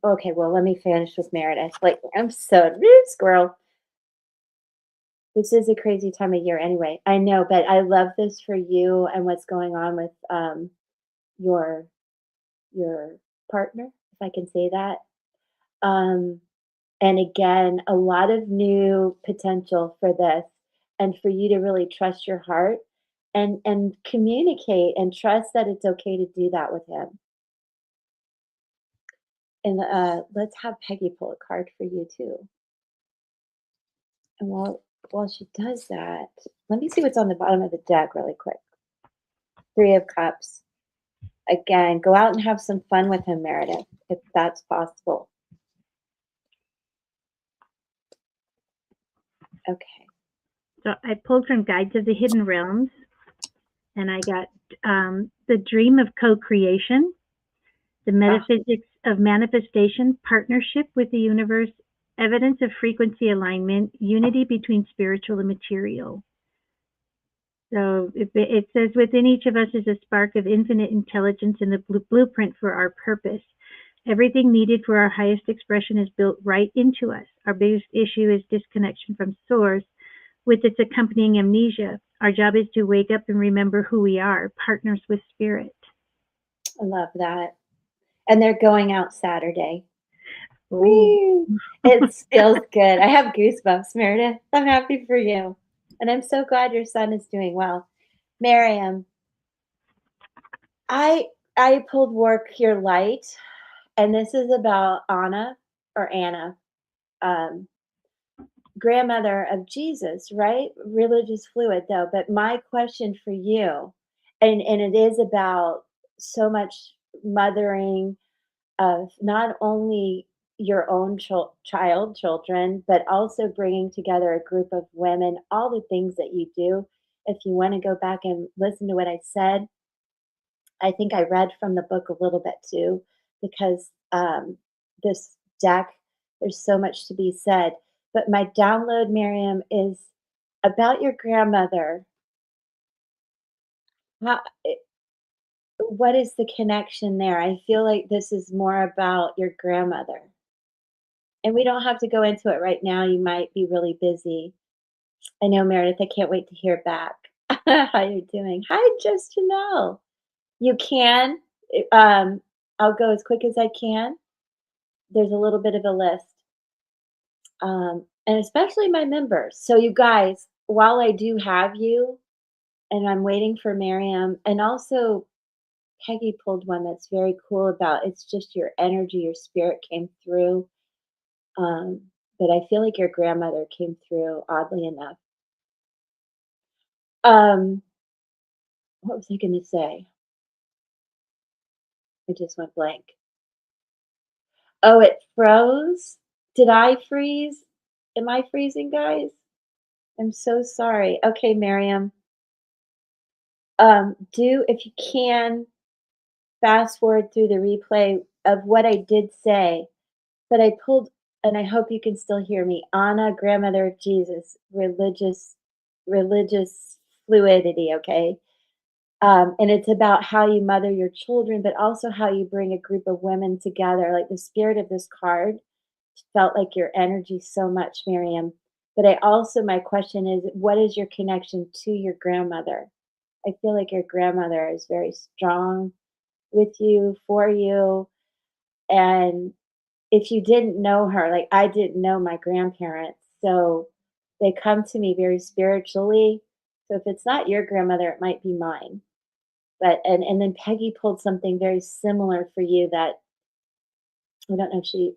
Speaker 1: finish with Meredith. Like, I'm so squirrel. This is a crazy time of year anyway. I know, but I love this for you and what's going on with your your partner, if I can say that. And again, a lot of new potential for this, and for you to really trust your heart and communicate and trust that it's okay to do that with him. And let's have Peggy pull a card for you too. And while she does that, let me see what's on the bottom of the deck really quick. 3 of Cups. Again, go out and have some fun with him, Meredith, if that's possible. Okay.
Speaker 2: So I pulled from Guides of the Hidden Realms, and I got the dream of co-creation, the metaphysics of manifestation, partnership with the universe, evidence of frequency alignment, unity between spiritual and material. So it says, within each of us is a spark of infinite intelligence and the blueprint for our purpose. Everything needed for our highest expression is built right into us. Our biggest issue is disconnection from source with its accompanying amnesia. Our job is to wake up and remember who we are, partners with spirit.
Speaker 1: I love that. And they're going out Saturday.
Speaker 2: Oh.
Speaker 1: Woo! It feels good. I have goosebumps, Meredith. I'm happy for you. And I'm so glad your son is doing well. Miriam, I pulled Work Your Light, and this is about Anna or Anna, um, grandmother of Jesus, right? Religious fluid though. But my question for you, and it is about so much mothering of not only your own children, but also bringing together a group of women, all the things that you do. If you want to go back and listen to what I said, I think I read from the book a little bit too, because this deck, there's so much to be said. But my download, Miriam, is about your grandmother. How, what is the connection there? I feel like this is more about your grandmother. And we don't have to go into it right now. You might be really busy. I know, Meredith, I can't wait to hear back how you're doing. Hi, just to know. You can. I'll go as quick as I can. There's a little bit of a list, and especially my members. So, you guys, while I do have you, and I'm waiting for Miriam, and also Peggy pulled one that's very cool about it's just your energy, your spirit came through. But I feel like your grandmother came through, oddly enough. Um, what was I going to say? I just went blank. Oh, it froze. Did I freeze? Am I freezing, guys? I'm so sorry. Okay, Miriam. Do if you can fast forward through the replay of what I did say, but I pulled, and I hope you can still hear me. Anna, grandmother of Jesus, religious fluidity. Okay, and it's about how you mother your children, but also how you bring a group of women together. Like the spirit of this card felt like your energy so much, Miriam. But I also, my question is, what is your connection to your grandmother? I feel like your grandmother is very strong with you, for you. And if you didn't know her, like I didn't know my grandparents, so they come to me very spiritually. So if it's not your grandmother, it might be mine. But and then Peggy pulled something very similar for you that I don't know if she,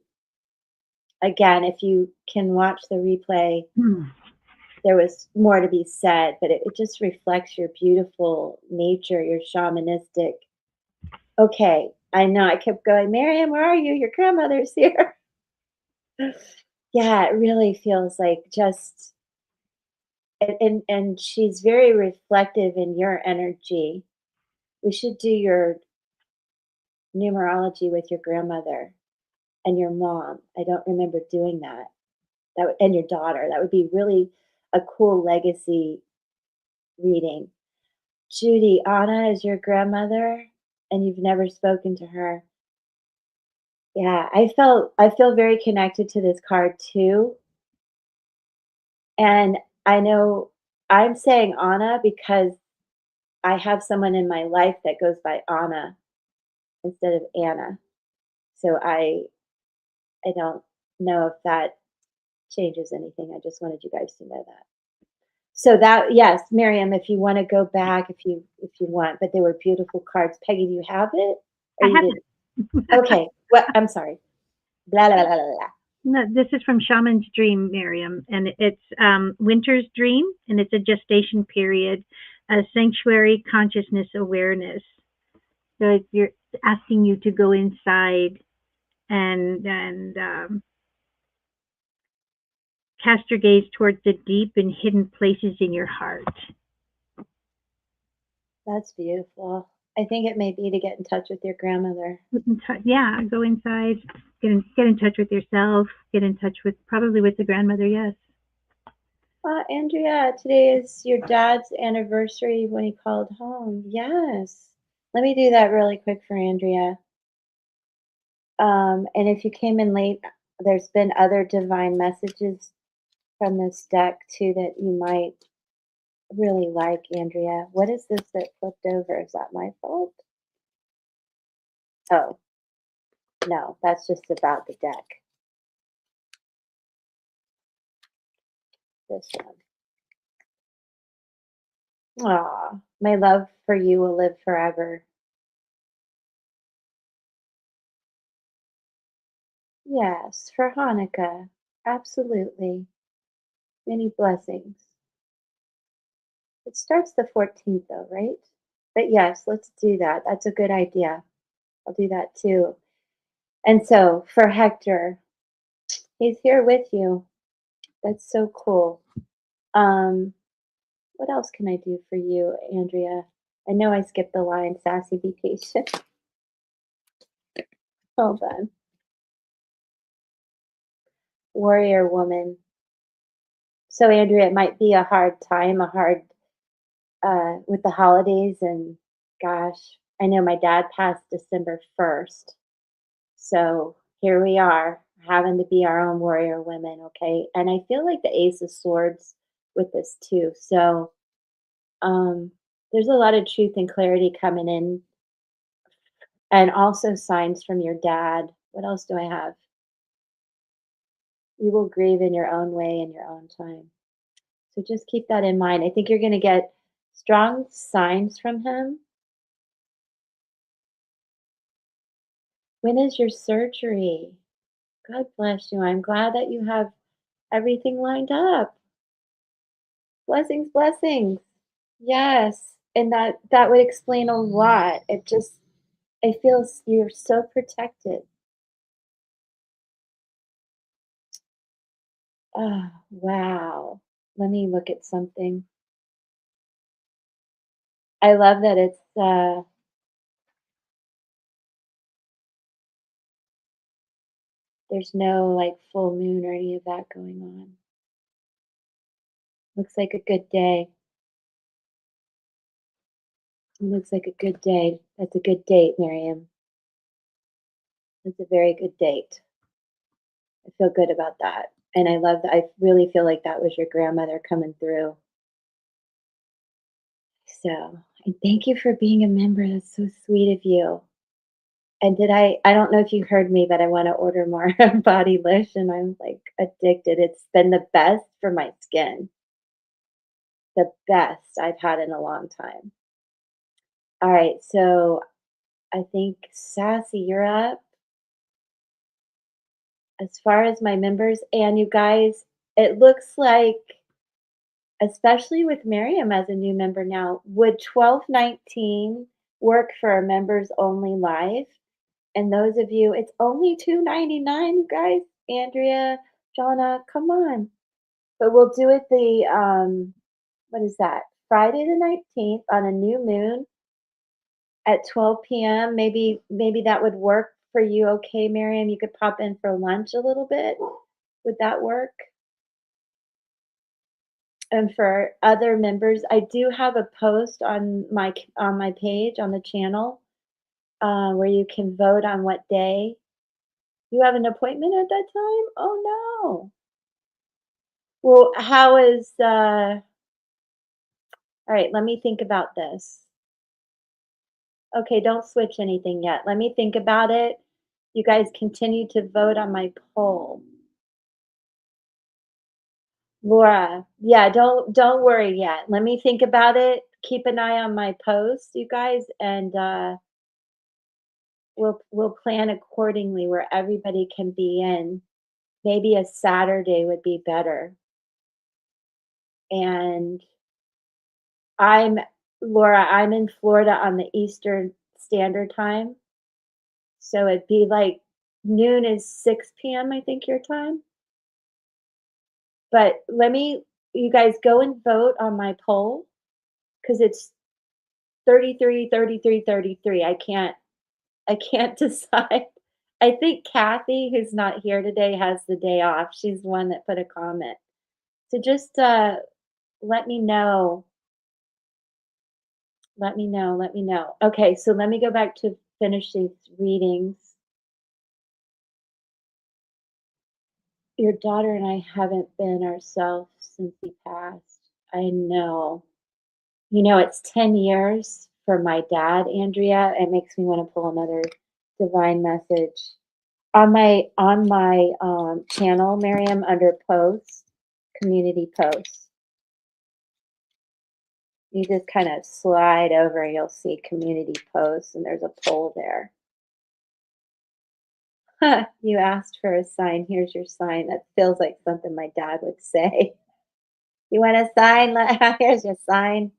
Speaker 1: again, if you can watch the replay, there was more to be said, but it just reflects your beautiful nature, your shamanistic. Okay, I know I kept going, Miriam, where are you? Your grandmother's here. Yeah, it really feels like just and she's very reflective in your energy. We should do your numerology with your grandmother and your mom. I don't remember doing that. And your daughter. That would be really a cool legacy reading. Judy, Anna is your grandmother, and you've never spoken to her. Yeah, I feel very connected to this card too. And I know I'm saying Anna because I have someone in my life that goes by Anna instead of Anna. So I don't know if that changes anything. I just wanted you guys to know that. So that, yes, Miriam, if you want to go back, if you want, but they were beautiful cards. Peggy, do you have it? Or
Speaker 2: I
Speaker 1: you
Speaker 2: have
Speaker 1: didn't?
Speaker 2: it.
Speaker 1: Okay. Well, I'm sorry. Blah blah blah blah blah.
Speaker 2: No, this is from Shaman's Dream, Miriam, and it's Winter's Dream, and it's a gestation period, a sanctuary consciousness awareness. So you're asking you to go inside and cast your gaze towards the deep and hidden places in your heart.
Speaker 1: That's beautiful. I think it may be to get in touch with your grandmother.
Speaker 2: Yeah, go inside, get in touch with yourself, get in touch with probably with the grandmother. Yes.
Speaker 1: Andrea, today is your dad's anniversary when he called home. Yes. Let me do that really quick for Andrea. And if you came in late, there's been other divine messages from this deck too that you might really like, Andrea. What is this that flipped over? Is that my fault? Oh, no, that's just about the deck. This one. Aw, my love for you will live forever. Yes, for Hanukkah. Absolutely. Many blessings. It starts the 14th, though, right? But yes, let's do that. That's a good idea. I'll do that too. And so for Hector, he's here with you. That's so cool. Um, what else can I do for you, Andrea? I know I skipped the line, sassy be patient. Hold on. Warrior woman. So Andrea, it might be a hard time, a hard with the holidays and gosh, I know my dad passed December 1st. So here we are having to be our own warrior women, okay? And I feel like the Ace of Swords with this too. So um there's a lot of truth and clarity coming in and also signs from your dad. What else do I have? You will grieve in your own way in your own time. So just keep that in mind. I think you're going to get strong signs from him. When is your surgery? God bless you. I'm glad that you have everything lined up. Blessings, blessings. Yes. And that would explain a lot. It feels you're so protected. Oh, wow. Let me look at something. I love that there's no like full moon or any of that going on. Looks like a good day. It looks like a good day. That's a good date, Miriam. That's a very good date. I feel good about that. And I love that. I really feel like that was your grandmother coming through. So, and thank you for being a member. That's so sweet of you. And I don't know if you heard me, but I want to order more body lotion. I'm like addicted. It's been the best for my skin, the best I've had in a long time. All right. So I think Sassy, you're up. As far as my members, and you guys, it looks like, especially with Miriam as a new member now, would 1219 work for a members only live? And those of you, it's only $2.99, you guys. Andrea, Jonna, come on. But we'll do it the what is that? Friday the 19th on a new moon at 12 p.m. Maybe that would work for you, okay, Miriam? You could pop in for lunch a little bit. Would that work? And for other members, I do have a post on my page on the channel where you can vote on what day. You have an appointment at that time? Oh no. Well, how is all right, let me think about this. Okay, don't switch anything yet. Let me think about it. You guys continue to vote on my poll. Laura, yeah, don't worry yet. Let me think about it. Keep an eye on my post, you guys, and we'll plan accordingly where everybody can be in. Maybe a Saturday would be better. And I'm Laura, I'm in Florida on the Eastern Standard Time. So it'd be like noon is 6 p.m., I think, your time. But you guys go and vote on my poll because it's 33, 33, 33. I can't decide. I think Kathy, who's not here today, has the day off. She's the one that put a comment. So just let me know. Let me know. Let me know. Okay, so let me go back to finish these readings. Your daughter and I haven't been ourselves since he passed. I know. You know, it's 10 years for my dad, Andrea. It makes me want to pull another divine message. On my channel, Miriam, under posts, community posts, you just kind of slide over and you'll see community posts, and there's a poll there. You asked for a sign. Here's your sign. That feels like something my dad would say. You want a sign? Here's your sign.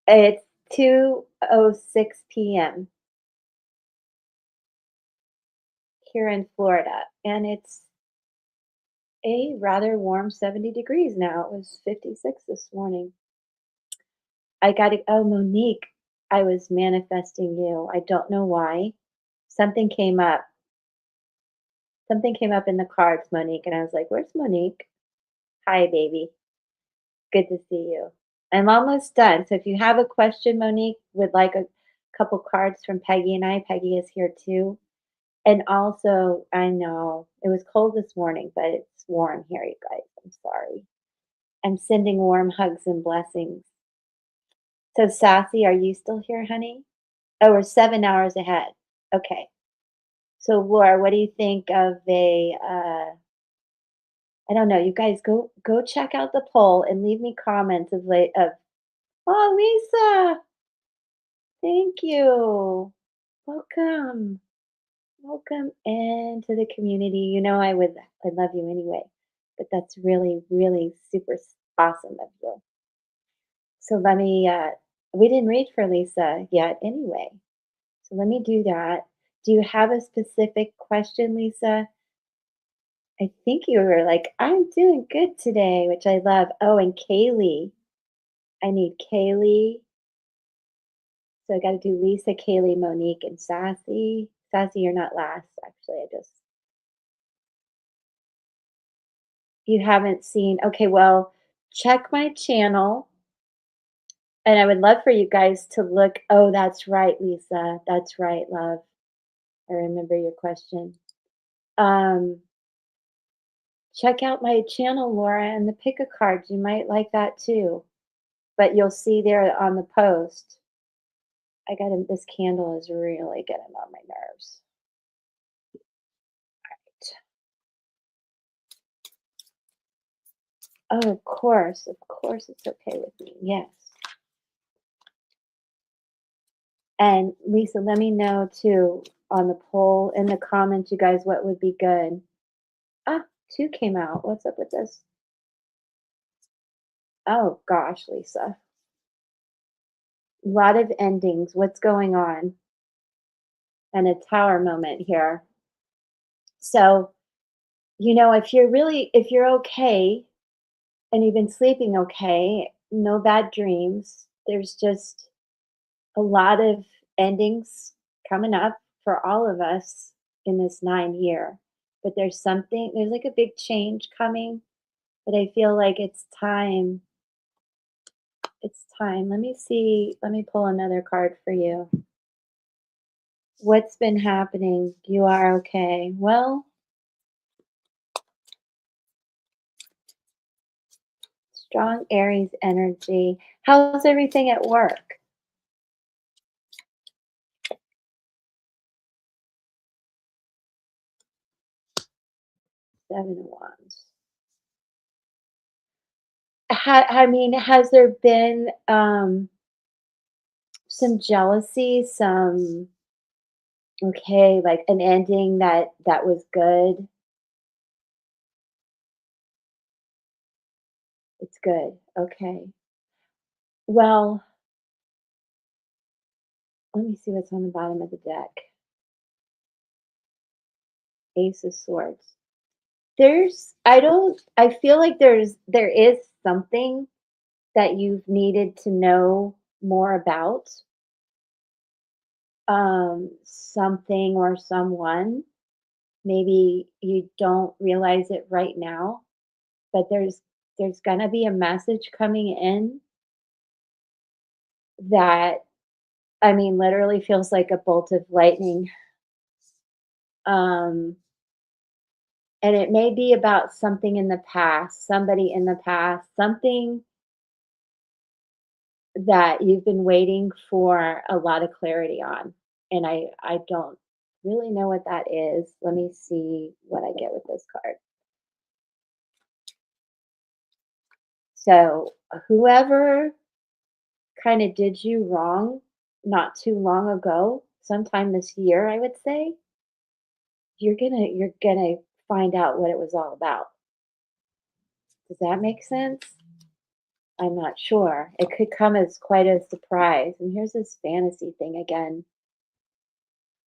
Speaker 1: It's 2:06 p.m. here in Florida, and it's a rather warm 70 degrees now. It was 56 this morning. I got to, oh, Monique, I was manifesting you. I don't know why. Something came up. Something came up in the cards, Monique, and I was like, where's Monique? Hi, baby. Good to see you. I'm almost done. So if you have a question, Monique, would like a couple cards from Peggy and I. Peggy is here too. And also, I know it was cold this morning, but it's warm here, you guys. I'm sorry. I'm sending warm hugs and blessings. So, Sassy, are you still here, honey? Oh, we're 7 hours ahead. Okay. So, Laura, what do you think of a? I don't know. You guys go check out the poll and leave me comments of late of. Oh, Lisa, thank you. Welcome. Welcome into the community. You know I love you anyway, but that's really, really super awesome of you. So let me we didn't read for Lisa yet anyway. So let me do that. Do you have a specific question, Lisa? I think you were like, I'm doing good today, which I love. Oh, and Kaylee. I need Kaylee. So I got to do Lisa, Kaylee, Monique, and Sassy. Sassy, you're not last, actually. You haven't seen. Okay, well, check my channel. And I would love for you guys to look. Oh, that's right, Lisa. That's right, love. I remember your question. Um, check out my channel, Laura, and the pick a cards. You might like that too. But you'll see there on the post. I got him. This candle is really getting on my nerves. Oh, of course. Of course, it's okay with me. Yes. And Lisa, let me know too on the poll in the comments, you guys, what would be good. Ah, two came out. What's up with this? Oh gosh, Lisa. A lot of endings. What's going on? And a tower moment here. So, if you're okay and you've been sleeping okay, no bad dreams, there's just a lot of endings coming up for all of us in this 9 year. But there's like a big change coming, but I feel like it's time. It's time. Let me see. Let me pull another card for you. What's been happening? You are okay. Well, strong Aries energy. How's everything at work? Seven of Wands. I mean, has there been some jealousy, some okay, like an ending that was good? It's good. Okay. Well, let me see what's on the bottom of the deck. Ace of Swords. I feel like there is something that you've needed to know more about, something or someone. Maybe you don't realize it right now, but there's gonna be a message coming in that, I mean, literally feels like a bolt of lightning. Um, and it may be about something in the past, somebody in the past, something that you've been waiting for a lot of clarity on. And I don't really know what that is. Let me see what I get with this card. So, whoever kind of did you wrong not too long ago, sometime this year, I would say, you're gonna find out what it was all about. Does that make sense? I'm not sure. It could come as quite a surprise. And here's this fantasy thing again: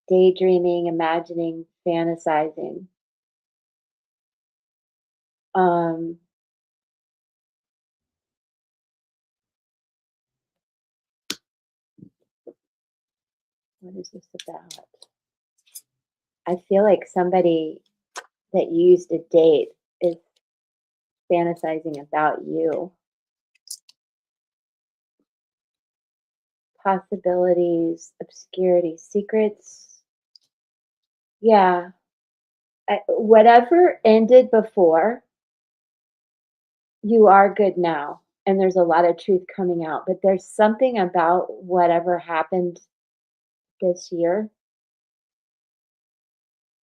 Speaker 1: daydreaming, imagining, fantasizing. Um, what is this about? I feel like somebody that you used to date is fantasizing about you. Possibilities, obscurity, secrets. Yeah. Whatever ended before, you are good now. And there's a lot of truth coming out. But there's something about whatever happened this year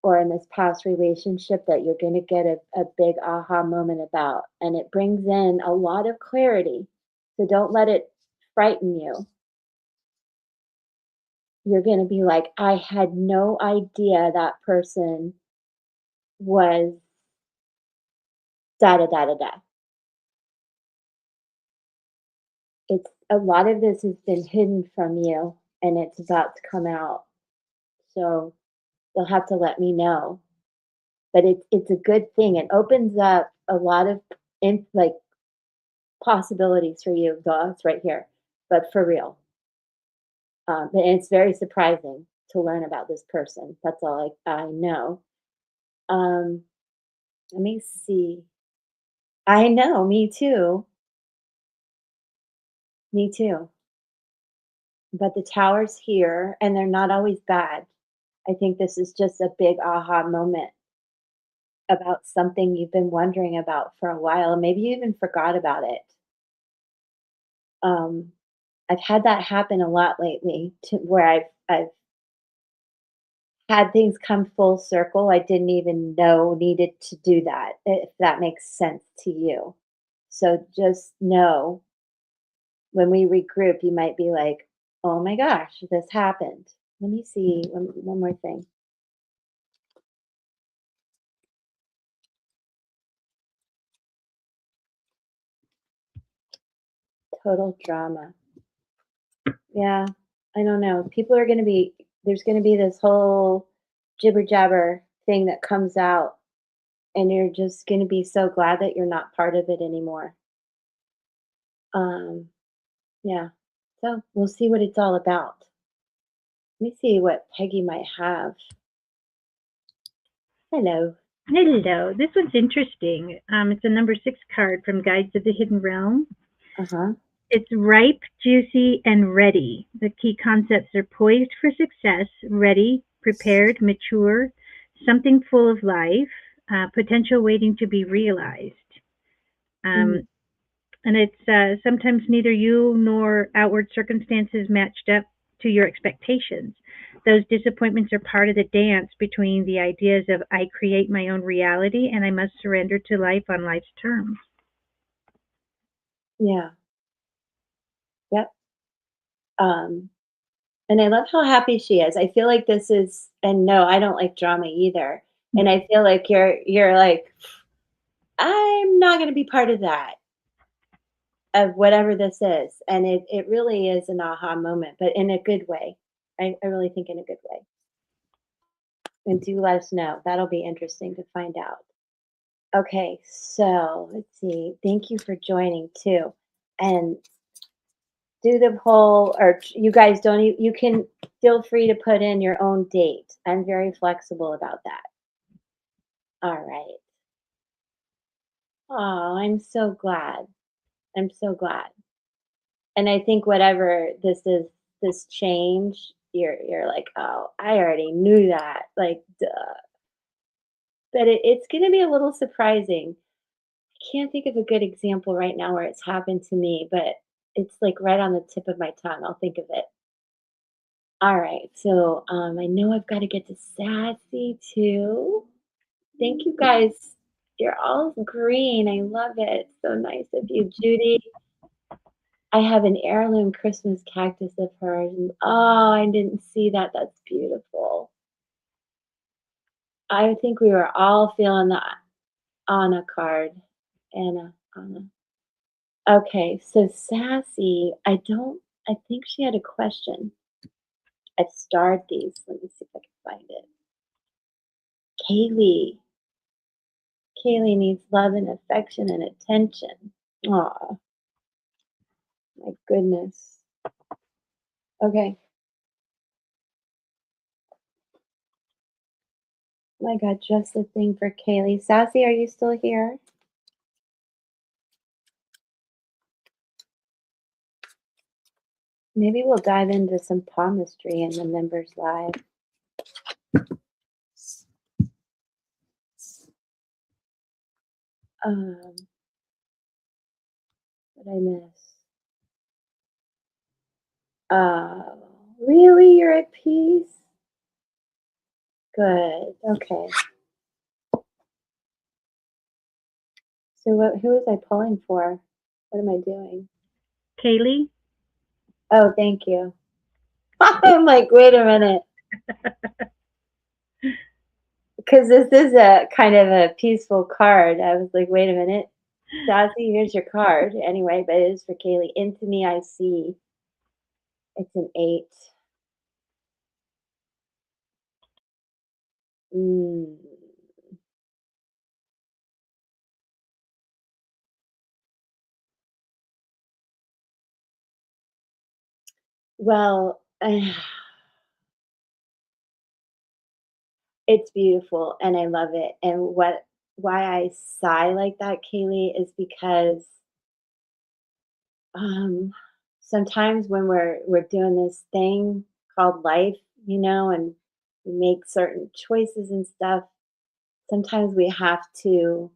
Speaker 1: or in this past relationship that you're going to get a big aha moment about. And it brings in a lot of clarity. So don't let it frighten you. You're going to be like, I had no idea that person was da da da da da. It's a lot of this has been hidden from you and it's about to come out. So you'll have to let me know. But it's a good thing. It opens up a lot of like possibilities for you. It's right here, but for real. And it's very surprising to learn about this person. That's all I know. Um, Let me see. I know, me too. Me too. But the tower's here and they're not always bad. I think this is just a big aha moment about something you've been wondering about for a while. Maybe you even forgot about it. Um, I've had that happen a lot lately to where I've had things come full circle I didn't even know needed to do that, if that makes sense to you. So just know when we regroup, you might be like, oh my gosh, this happened. Let me see one more thing. Total drama. Yeah, I don't know. People are going to be, there's going to be this whole jibber jabber thing that comes out, and you're just going to be so glad that you're not part of it anymore. Um, yeah. So we'll see what it's all about. Let me see what Peggy might have. Hello.
Speaker 2: Hello. This one's interesting. It's a number 6 card from Guides of the Hidden Realm.
Speaker 1: Uh huh.
Speaker 2: It's ripe, juicy, and ready. The key concepts are poised for success, ready, prepared, mature, something full of life, potential waiting to be realized.
Speaker 1: Mm,
Speaker 2: Um, and it's sometimes neither you nor outward circumstances matched up to your expectations. Those disappointments are part of the dance between the ideas of I create my own reality and I must surrender to life on life's terms.
Speaker 1: yeah. Yep. Um, and I love how happy she is. I feel like this is, and no, I don't like drama either. And I feel like you're like, I'm not going to be part of that, of whatever this is. And it really is an aha moment, but in a good way. I really think in a good way. And do let us know. That'll be interesting to find out. Okay, so let's see. Thank you for joining too. And do the poll, or you guys don't, you can feel free to put in your own date. I'm very flexible about that. All right. Oh, I'm so glad. I'm so glad. And I think whatever this is, this change, you're like, oh, I already knew that. Like, duh. But it's going to be a little surprising. I can't think of a good example right now where it's happened to me, but it's like right on the tip of my tongue. I'll think of it. All right. So I know I've got to get to Sassy too. Thank you guys. You're all green. I love it. So nice of you, Judy. I have an heirloom Christmas cactus of hers. And, oh, I didn't see that. That's beautiful. I think we were all feeling the Anna card. Anna. Okay, so Sassy, I think she had a question. I've starred these. Let me see if I can find it. Kaylee. Kaylee needs love and affection and attention. Aw, my goodness. Okay. I got just the thing for Kaylee. Sassy, are you still here? Maybe we'll dive into some palmistry in the members live. What I miss? Really? You're at peace? Good. Okay. So who was I pulling for? What am I doing?
Speaker 2: Kaylee?
Speaker 1: Oh, thank you. I'm like, wait a minute. Because this is a kind of a peaceful card. I was like, wait a minute. Sassy, here's your card. Anyway, but it is for Kaylee. Into me, I see. It's an 8. Mm. Well, it's beautiful and I love it. And why I sigh like that, Kaylee, is because um, sometimes when we're doing this thing called life, and we make certain choices and stuff, sometimes we have to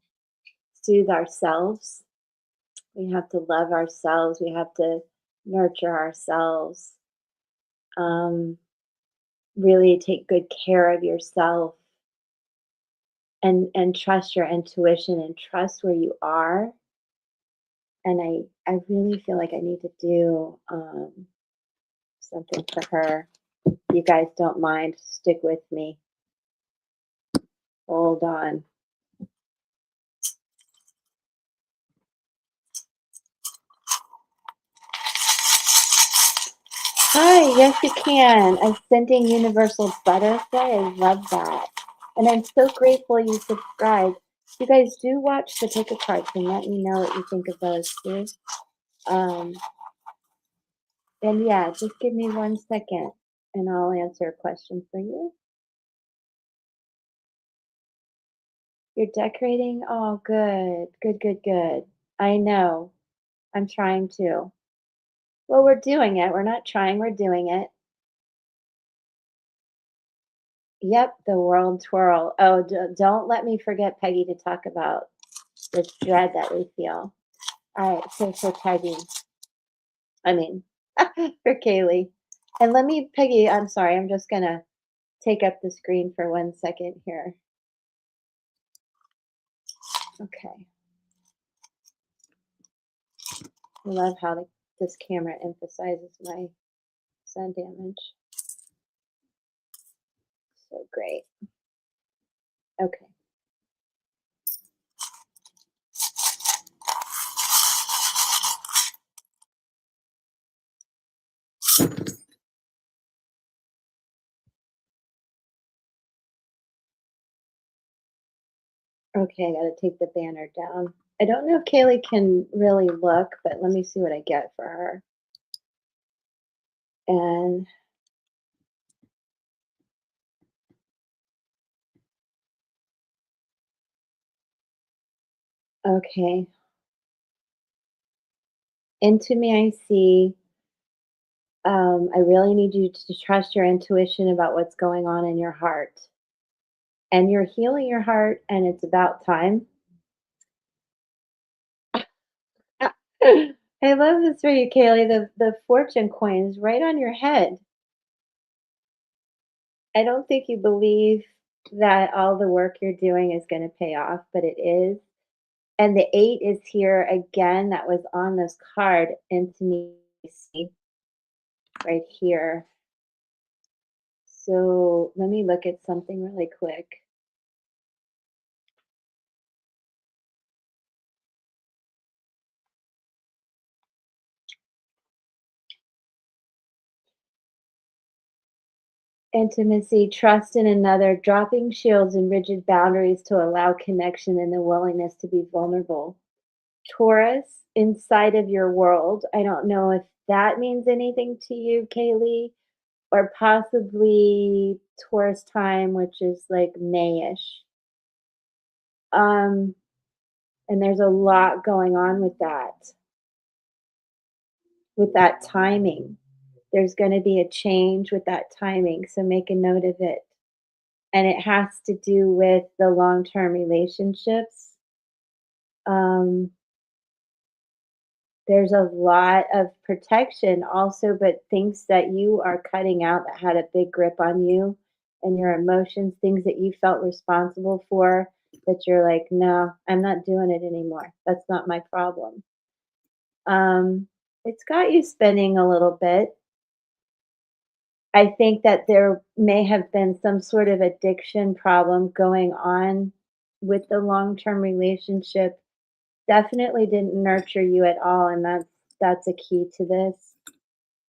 Speaker 1: soothe ourselves. We have to love ourselves. We have to nurture ourselves. Um, really take good care of yourself and trust your intuition and trust where you are. And I really feel like I need to do something for her. If you guys don't mind, stick with me. Hold on. Hi, yes you can. I'm sending Universal Butterfly. I love that. And I'm so grateful you subscribed. You guys do watch the pick a cards and let me know what you think of those too. And yeah, just give me 1 second and I'll answer a question for you. You're decorating? Oh, good. Good, good, good. I know. I'm trying to. Well, we're doing it. We're not trying, we're doing it. Yep, the world twirl. Oh, don't let me forget, Peggy, to talk about this dread that we feel. All right, so for Peggy, I mean, for Kaylee. And let me, Peggy, I'm sorry, I'm just going to take up the screen for 1 second here. Okay. I love how this camera emphasizes my sun damage. So great. Okay. Okay, I gotta take the banner down. I don't know if Kaylee can really look, but let me see what I get for her. And Okay. Into me, I see. I really need you to trust your intuition about what's going on in your heart. And you're healing your heart, and it's about time. I love this for you, Kaylee. The fortune coin is right on your head. I don't think you believe that all the work you're doing is going to pay off, but it is. And the eight is here again. That was on this card. Intimacy right here. So let me look at something really quick. Intimacy, trust in another, dropping shields and rigid boundaries to allow connection and the willingness to be vulnerable. Taurus, inside of your world. I don't know if that means anything to you, Kaylee, or possibly Taurus time, which is like Mayish. Um, and there's a lot going on with that timing. There's going to be a change with that timing, so make a note of it. And it has to do with the long-term relationships. Um, there's a lot of protection also, but things that you are cutting out that had a big grip on you and your emotions, things that you felt responsible for, that you're like, no, I'm not doing it anymore. That's not my problem. It's got you spending a little bit. I think that there may have been some sort of addiction problem going on with the long-term relationship. Definitely didn't nurture you at all, and that's a key to this.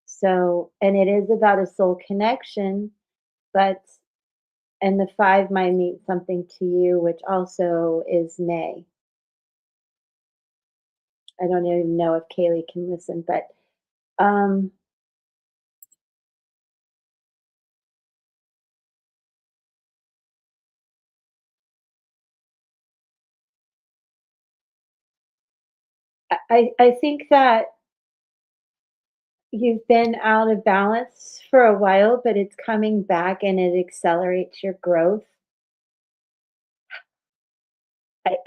Speaker 1: So, and it is about a soul connection, but and the 5 might mean something to you, which also is May. I don't even know if Kaylee can listen, but um I think that you've been out of balance for a while, but it's coming back and it accelerates your growth.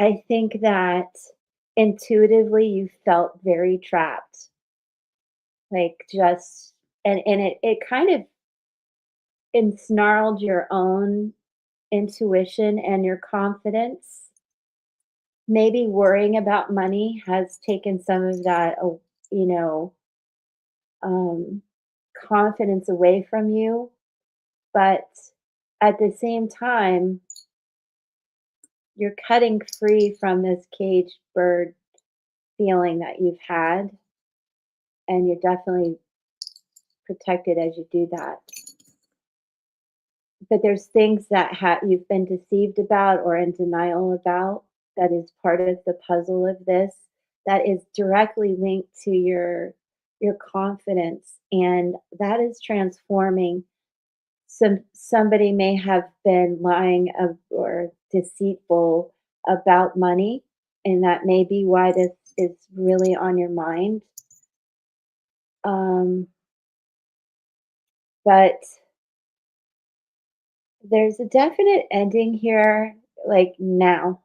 Speaker 1: I think that intuitively you felt very trapped, like just and it kind of ensnarled your own intuition and your confidence. Maybe worrying about money has taken some of that, you know, um, confidence away from you. But at the same time, you're cutting free from this caged bird feeling that you've had, and you're definitely protected as you do that. But there's things that you've been deceived about or in denial about that is part of the puzzle of this that is directly linked to your confidence, and that is transforming. Somebody may have been lying or deceitful about money, and that may be why this is really on your mind. Um, but there's a definite ending here, like now.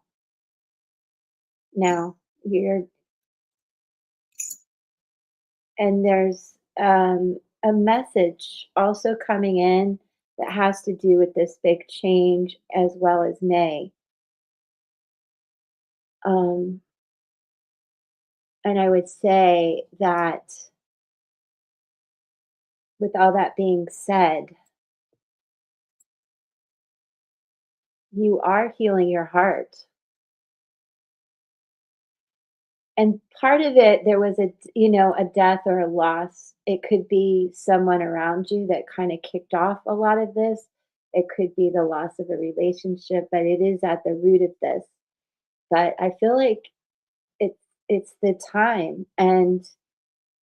Speaker 1: You're and there's a message also coming in that has to do with this big change as well as May. Um, and I would say that with all that being said, you are healing your heart. And part of it, there was a death or a loss. It could be someone around you that kind of kicked off a lot of this. It could be the loss of a relationship, but it is at the root of this. But I feel like it's it's the time, and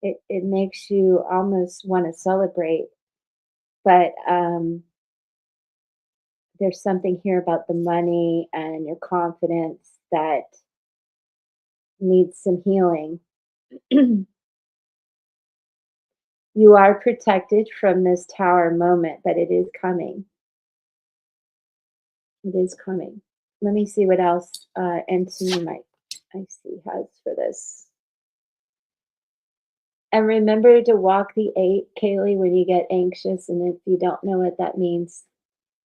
Speaker 1: it makes you almost want to celebrate. But there's something here about the money and your confidence that needs some healing. You are protected from this tower moment, but it is coming. It is coming. Let me see what else Anthony might I see has for this. And remember to walk the 8, Kaylee, when you get anxious. And if you don't know what that means,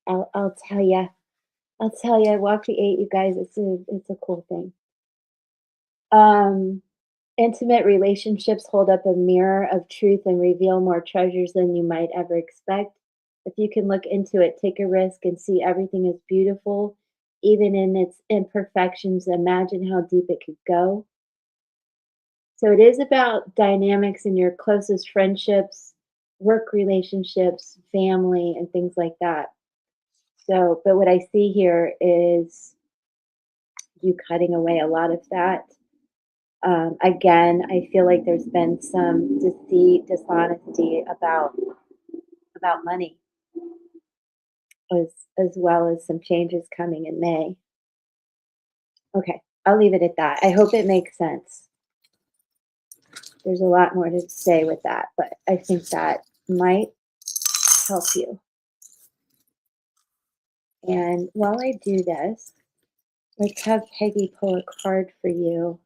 Speaker 1: I'll tell you. I'll tell you. Walk the 8, you guys. It's a cool thing. Um, Intimate relationships hold up a mirror of truth and reveal more treasures than you might ever expect. If you can look into it, take a risk, and see everything is beautiful, even in its imperfections. Imagine how deep it could go. So it is about dynamics in your closest friendships, work relationships, family, and things like that. So, but what I see here is you cutting away a lot of that. Again, I feel like there's been some deceit, dishonesty about money, as well as some changes coming in May. Okay, I'll leave it at that. I hope it makes sense. There's a lot more to say with that, but I think that might help you. And while I do this, let's have Peggy pull a card for you.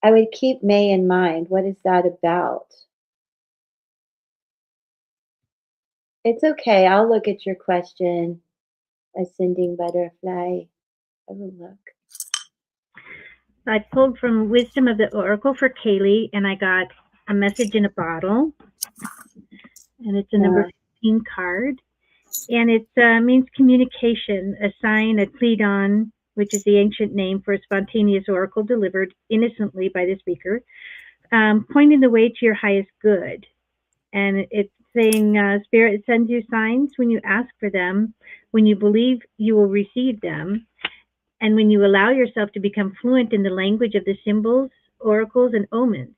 Speaker 1: I would keep May in mind. What is that about? It's okay. I'll look at your question. Ascending butterfly. I will look.
Speaker 2: I pulled from Wisdom of the Oracle for Kaylee, and I got a message in a bottle, and it's a number 15 card, and it means communication, a sign, a Cledon, which is the ancient name for a spontaneous oracle delivered innocently by the speaker, pointing the way to your highest good. And it's saying, Spirit sends you signs when you ask for them, when you believe you will receive them, and when you allow yourself to become fluent in the language of the symbols, oracles, and omens.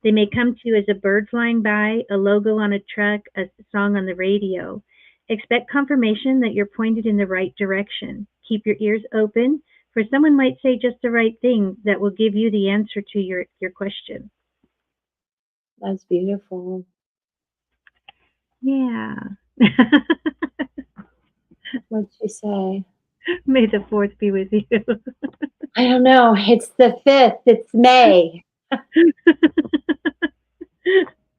Speaker 2: They may come to you as a bird flying by, a logo on a truck, a song on the radio. Expect confirmation that you're pointed in the right direction. Keep your ears open, for someone might say just the right thing that will give you the answer to your question.
Speaker 1: That's beautiful.
Speaker 2: Yeah.
Speaker 1: What'd she say?
Speaker 2: May the 4th be with you.
Speaker 1: I don't know. It's the 5th. It's May.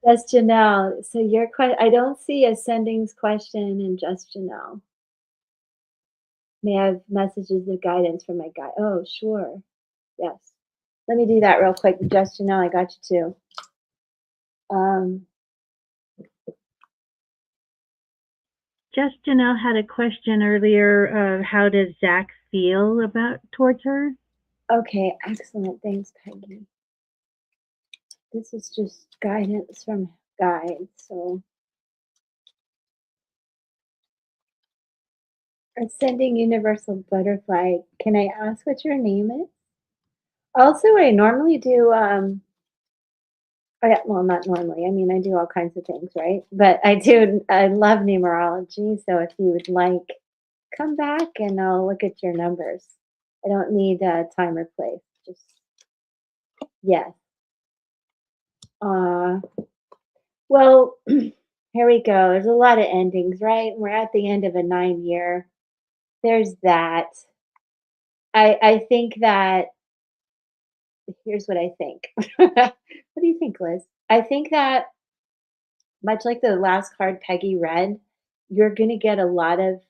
Speaker 1: Just Janelle. So your question, I don't see Ascending's question in Just Janelle. May I have messages of guidance from my guide? Oh, sure. Yes. Let me do that real quick. Just Janelle, I got you too.
Speaker 2: Just Janelle had a question earlier. How does Zach feel towards her?
Speaker 1: Okay, excellent. Thanks, Peggy. This is just guidance from guides. So, Ascending Universal Butterfly. Can I ask what your name is? Also, I normally do. Well, not normally. I mean, I do all kinds of things, right? But I do. I love numerology. So, if you would like, come back and I'll look at your numbers. I don't need time or place. Just yes. Well, here we go. There's a lot of endings, right? We're at the end of a 9-year. There's that. I think that here's what I think. What do you think, Liz? I think that much like the last card Peggy read, you're going to get a lot of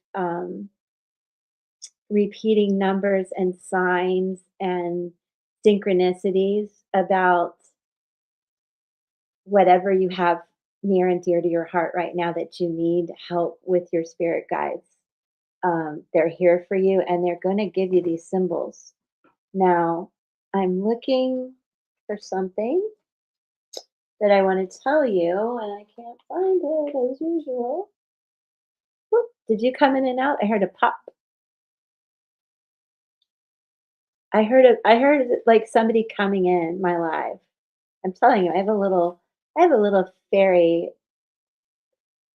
Speaker 1: repeating numbers and signs and synchronicities about whatever you have near and dear to your heart right now that you need help with your spirit guides. They're here for you and they're going to give you these symbols. Now, I'm looking for something that I want to tell you and I can't find it as usual. Whoop, did you come in and out? I heard a pop. I heard like somebody coming in my live. I'm telling you, I have a little fairy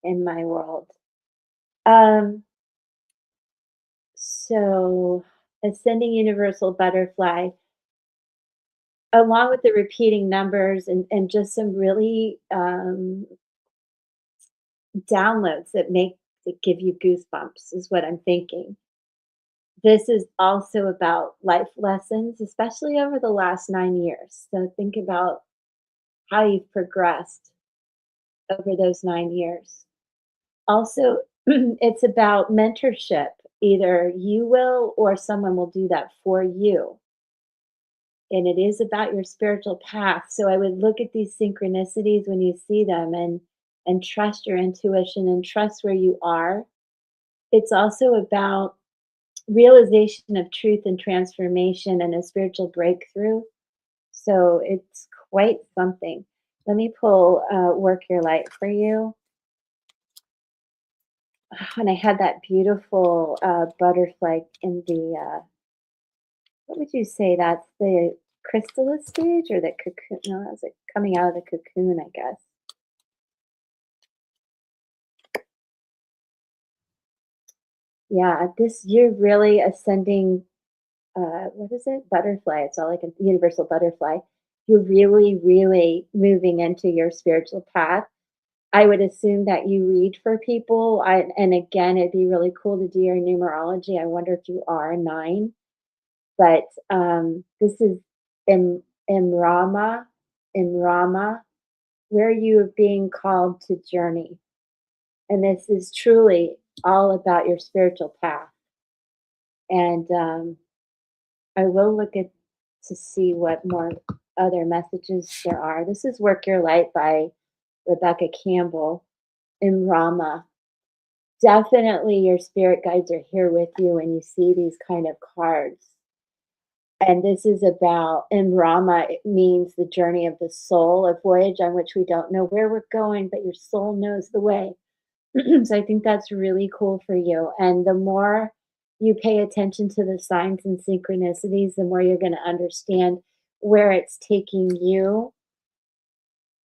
Speaker 1: in my world. So Ascending Universal Butterfly. along with the repeating numbers and just some really downloads that give you goosebumps is what I'm thinking. This is also about life lessons, especially over the last 9 years. So think about how you've progressed over those 9 years. Also, it's about mentorship. Either you will or someone will do that for you. And it is about your spiritual path. So I would look at these synchronicities when you see them and trust your intuition and trust where you are. It's also about realization of truth and transformation and a spiritual breakthrough. So it's quite something. Let me pull Work Your Light for you. And I had that beautiful butterfly in the, what would you say? That's the chrysalis stage or the cocoon? No, that's like coming out of the cocoon, I guess. Yeah, this you're really ascending. What is it? Butterfly. It's all like a universal butterfly. You're really, really moving into your spiritual path. I would assume that you read for people. And again, it'd be really cool to do your numerology. I wonder if you are a 9. But this is in Rama, where you are being called to journey. And this is truly all about your spiritual path. And I will look at to see what more other messages there are. This is Work Your Light by Rebecca Campbell in Rama. Definitely your spirit guides are here with you when you see these kind of cards. And this is about, in Rama, it means the journey of the soul, a voyage on which we don't know where we're going, but your soul knows the way. So I think that's really cool for you. And the more you pay attention to the signs and synchronicities, the more you're going to understand where it's taking you.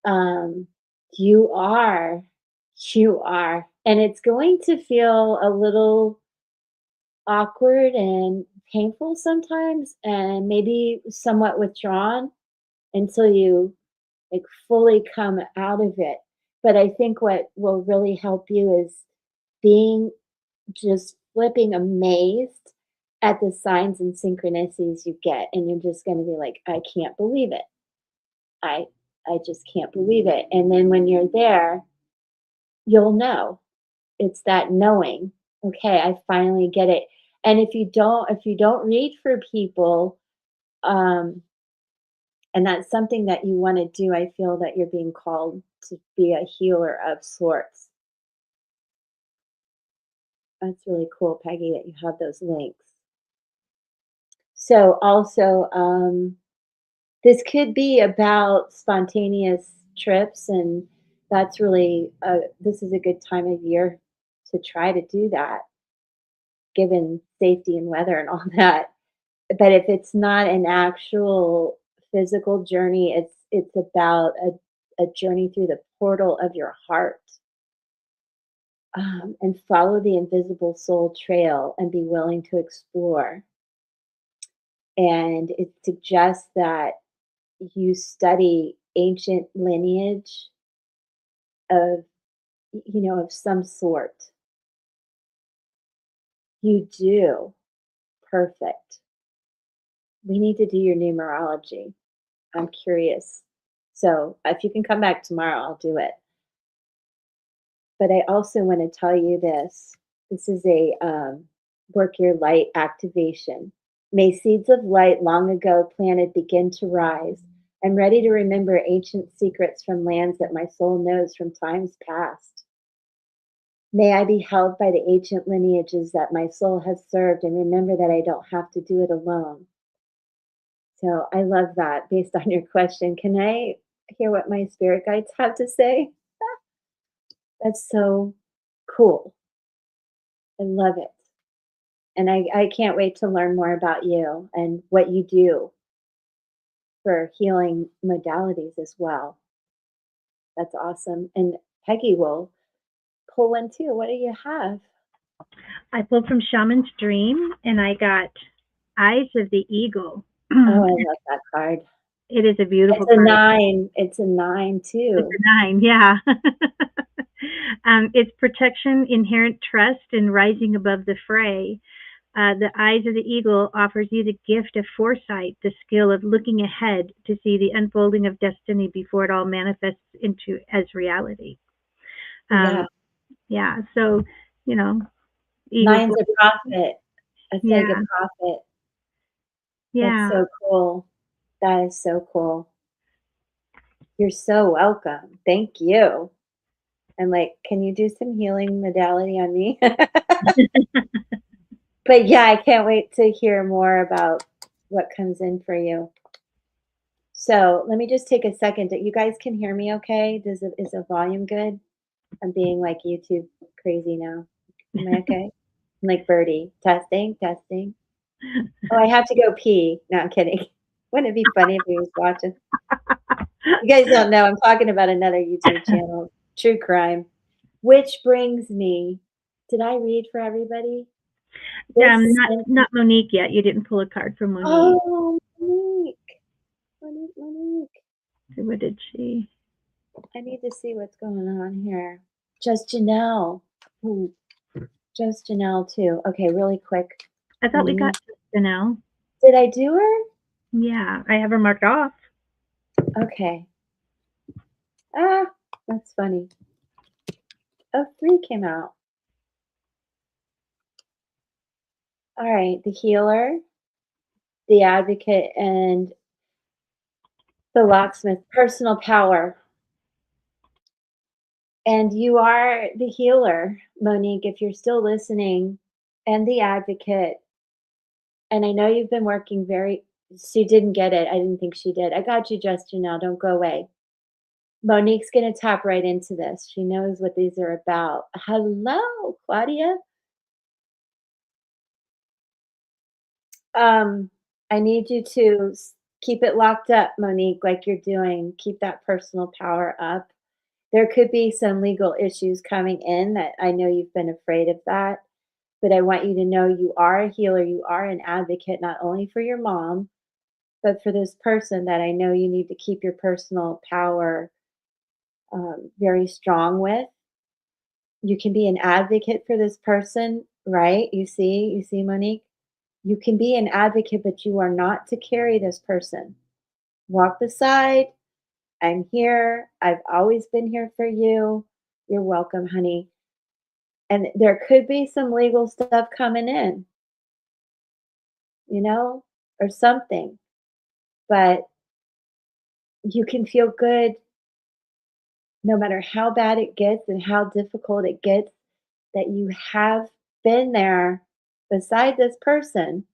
Speaker 1: Um, you are, and it's going to feel a little awkward and painful sometimes, and maybe somewhat withdrawn until you like fully come out of it. But I think what will really help you is being just flipping amazed at the signs and synchronicities you get, and you're just going to be like, I can't believe it. I just can't believe it. And then when you're there, you'll know. It's that knowing, okay, I finally get it. And if you don't read for people, um, and that's something that you want to do, I feel that you're being called to be a healer of sorts. That's really cool, Peggy, that you have those links. So also, this could be about spontaneous trips, and that's really this is a good time of year to try to do that, given safety and weather and all that. But if it's not an actual physical journey, it's about a journey through the portal of your heart. And follow the invisible soul trail and be willing to explore. And it suggests that you study ancient lineage of of some sort. You do. Perfect. We need to do your numerology. I'm curious. So if you can come back tomorrow, I'll do it. But I also want to tell you this. This is a Work Your Light activation. May seeds of light long ago planted begin to rise. I'm ready to remember ancient secrets from lands that my soul knows from times past. May I be held by the ancient lineages that my soul has served and remember that I don't have to do it alone. So I love that based on your question. Can I hear what my spirit guides have to say? That's so cool. I love it. And I can't wait to learn more about you and what you do for healing modalities as well. That's awesome. And Peggy will pull one too. What do you have?
Speaker 2: I pulled from Shaman's Dream and I got Eyes of the Eagle.
Speaker 1: Oh, I love that card.
Speaker 2: It is a beautiful
Speaker 1: It's a
Speaker 2: card.
Speaker 1: 9. It's a 9
Speaker 2: It's
Speaker 1: too.
Speaker 2: a 9, yeah. It's protection, inherent trust, and rising above the fray. The eyes of the eagle offers you the gift of foresight, the skill of looking ahead to see the unfolding of destiny before it all manifests into as reality.
Speaker 1: Yeah.
Speaker 2: Yeah, so, you know, eagle.
Speaker 1: 9's a prophet. It's like a
Speaker 2: Yeah,
Speaker 1: prophet. That's
Speaker 2: yeah.
Speaker 1: so cool. That is so cool. You're so welcome. Thank you. And like, can you do some healing modality on me? But yeah, I can't wait to hear more about what comes in for you. So let me just take a second. You guys can hear me okay? Is the volume good? I'm being like YouTube crazy now. Am I okay? I'm like Birdie. Testing, testing. Oh, I have to go pee. No, I'm kidding. Wouldn't it be funny if he was watching? You guys don't know. I'm talking about another YouTube channel, True Crime. Which brings me, did I read for everybody? This,
Speaker 2: Not Monique yet. You didn't pull a card for Monique.
Speaker 1: oh, Monique. Monique.
Speaker 2: So what did she?
Speaker 1: I need to see what's going on here. Just Janelle. Ooh, just Janelle too. Okay, really quick.
Speaker 2: I thought we got Janelle.
Speaker 1: Did I do her?
Speaker 2: Yeah, I have her marked off.
Speaker 1: Okay. Ah, that's funny. Oh, 3 came out. All right, the healer, the advocate, and the locksmith. Personal power. And you are the healer, Monique, if you're still listening, and the advocate. And I know you've been working she didn't get it. I didn't think she did. I got you, Just Janelle. Don't go away. Monique's going to tap right into this. She knows what these are about. Hello, Claudia. I need you to keep it locked up, Monique, like you're doing. Keep that personal power up. There could be some legal issues coming in that I know you've been afraid of that, but I want you to know you are a healer. You are an advocate, not only for your mom, but for this person that I know you need to keep your personal power very strong with. You can be an advocate for this person, right? You see, Monique? You can be an advocate, but you are not to carry this person. Walk beside. I'm here. I've always been here for you. You're welcome, honey. And there could be some legal stuff coming in, or something. But you can feel good no matter how bad it gets and how difficult it gets, that you have been there beside this person,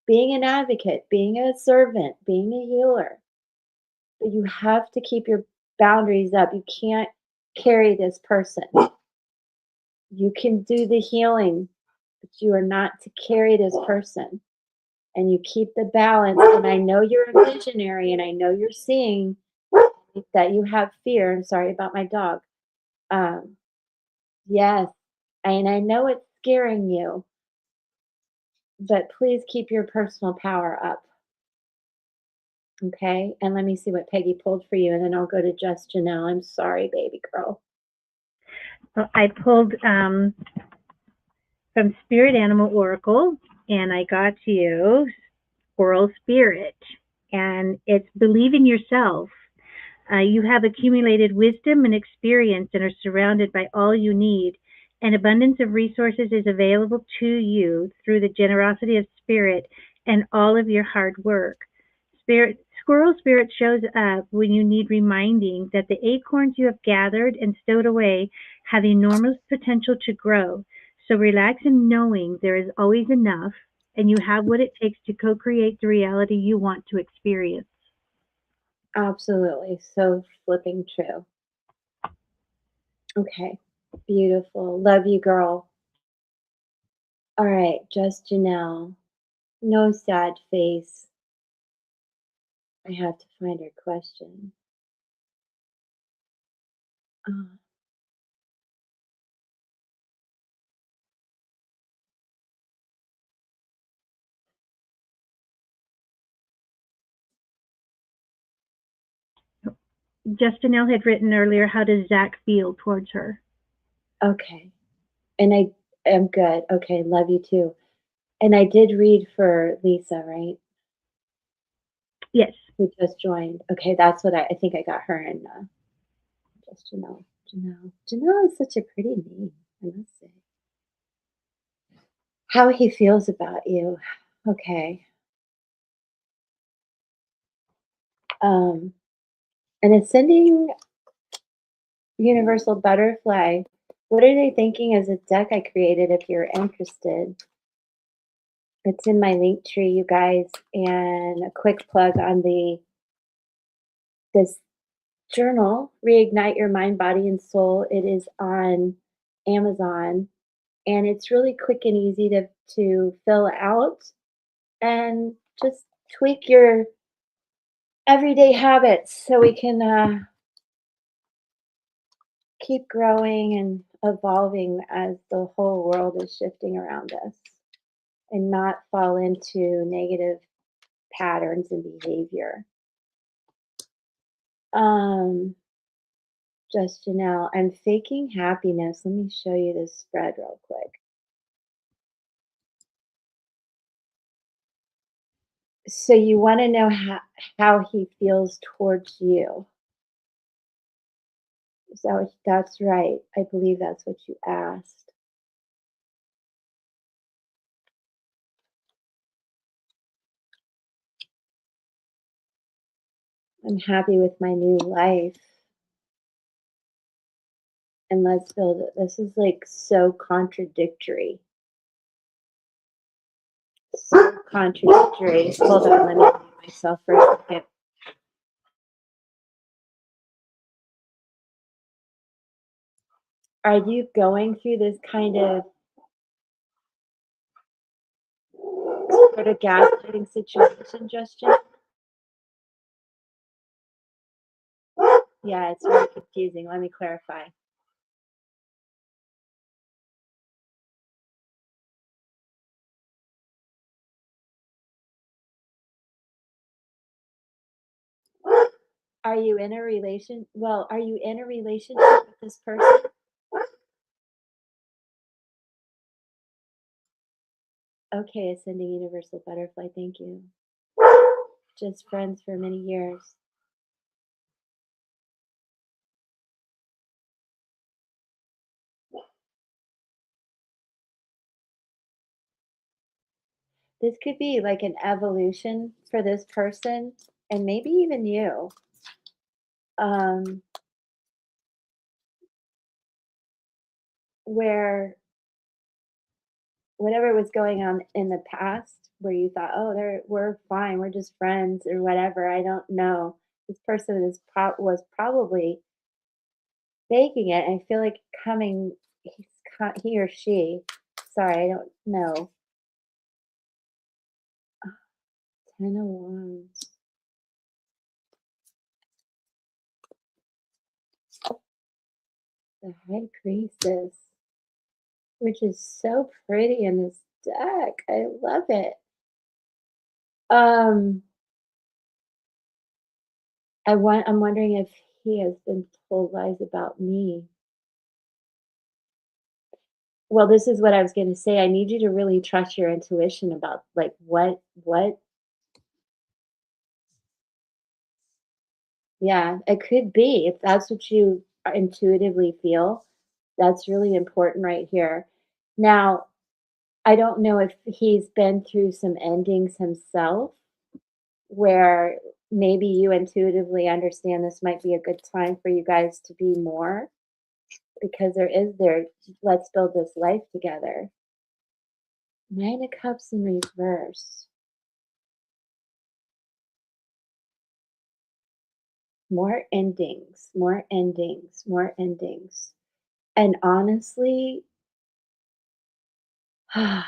Speaker 1: being an advocate, being a servant, being a healer. But you have to keep your boundaries up. You can't carry this person. You can do the healing, but you are not to carry this person. And you keep the balance. And I know you're a visionary, and I know you're seeing that you have fear. I'm sorry about my dog. Um, yes, and I know it's scaring you, but please keep your personal power up. Okay. And let me see what Peggy pulled for you, and then I'll go to Just Janelle. I'm sorry, baby girl.
Speaker 2: Well, I pulled from Spirit Animal Oracle, and I got you Squirrel Spirit, and it's believe in yourself. You have accumulated wisdom and experience and are surrounded by all you need. An abundance of resources is available to you through the generosity of spirit and all of your hard work. Squirrel Spirit shows up when you need reminding that the acorns you have gathered and stowed away have enormous potential to grow. So relax in knowing there is always enough and you have what it takes to co-create the reality you want to experience.
Speaker 1: Absolutely. So flipping true. Okay. Beautiful. Love you, girl. All right. Just Janelle. No sad face. I have to find her question. Uh,
Speaker 2: Justinelle had written earlier, how does Zach feel towards her?
Speaker 1: Okay. And I am good. Okay, love you too. And I did read for Lisa, right?
Speaker 2: Yes.
Speaker 1: Who just joined. Okay, that's what I think I got her in just Janelle. Janelle. Janelle is such a pretty name, I must say. How he feels about you. Okay. Um, an ascending universal butterfly. What are they thinking as a deck I created if you're interested? It's in my link tree, you guys, and a quick plug on this journal, Reignite Your Mind, Body, and Soul. It is on Amazon, and it's really quick and easy to fill out and just tweak your everyday habits so we can keep growing and evolving as the whole world is shifting around us and not fall into negative patterns and behavior. Just Janelle, I'm faking happiness. Let me show you this spread real quick. So you want to know how he feels towards you. So that's right. I believe that's what you asked. I'm happy with my new life. And let's build it. This is like so contradictory. So contradictory. Hold on, let me mute myself for a second. Are you going through this kind of sort of gaslighting situation, Justin? Yeah, it's really confusing. Let me clarify. Are you in a relation? Well, are you in a relationship with this person? Okay, ascending universal butterfly. Thank you. Just friends for many years. This could be like an evolution for this person and maybe even you. Where whatever was going on in the past, where you thought, oh, we're fine, we're just friends or whatever. I don't know. This person was probably faking it. I feel like he or she. Sorry, I don't know. 10 of Wands. The High Priestess, which is so pretty in this deck. I love it. I'm wondering if he has been told lies about me. Well, this is what I was going to say. I need you to really trust your intuition about like what. Yeah, it could be if that's what you intuitively feel. That's really important right here. Now, I don't know if he's been through some endings himself where maybe you intuitively understand this might be a good time for you guys to be more because let's build this life together. 9 of Cups in reverse. More endings, more endings, more endings. And honestly, as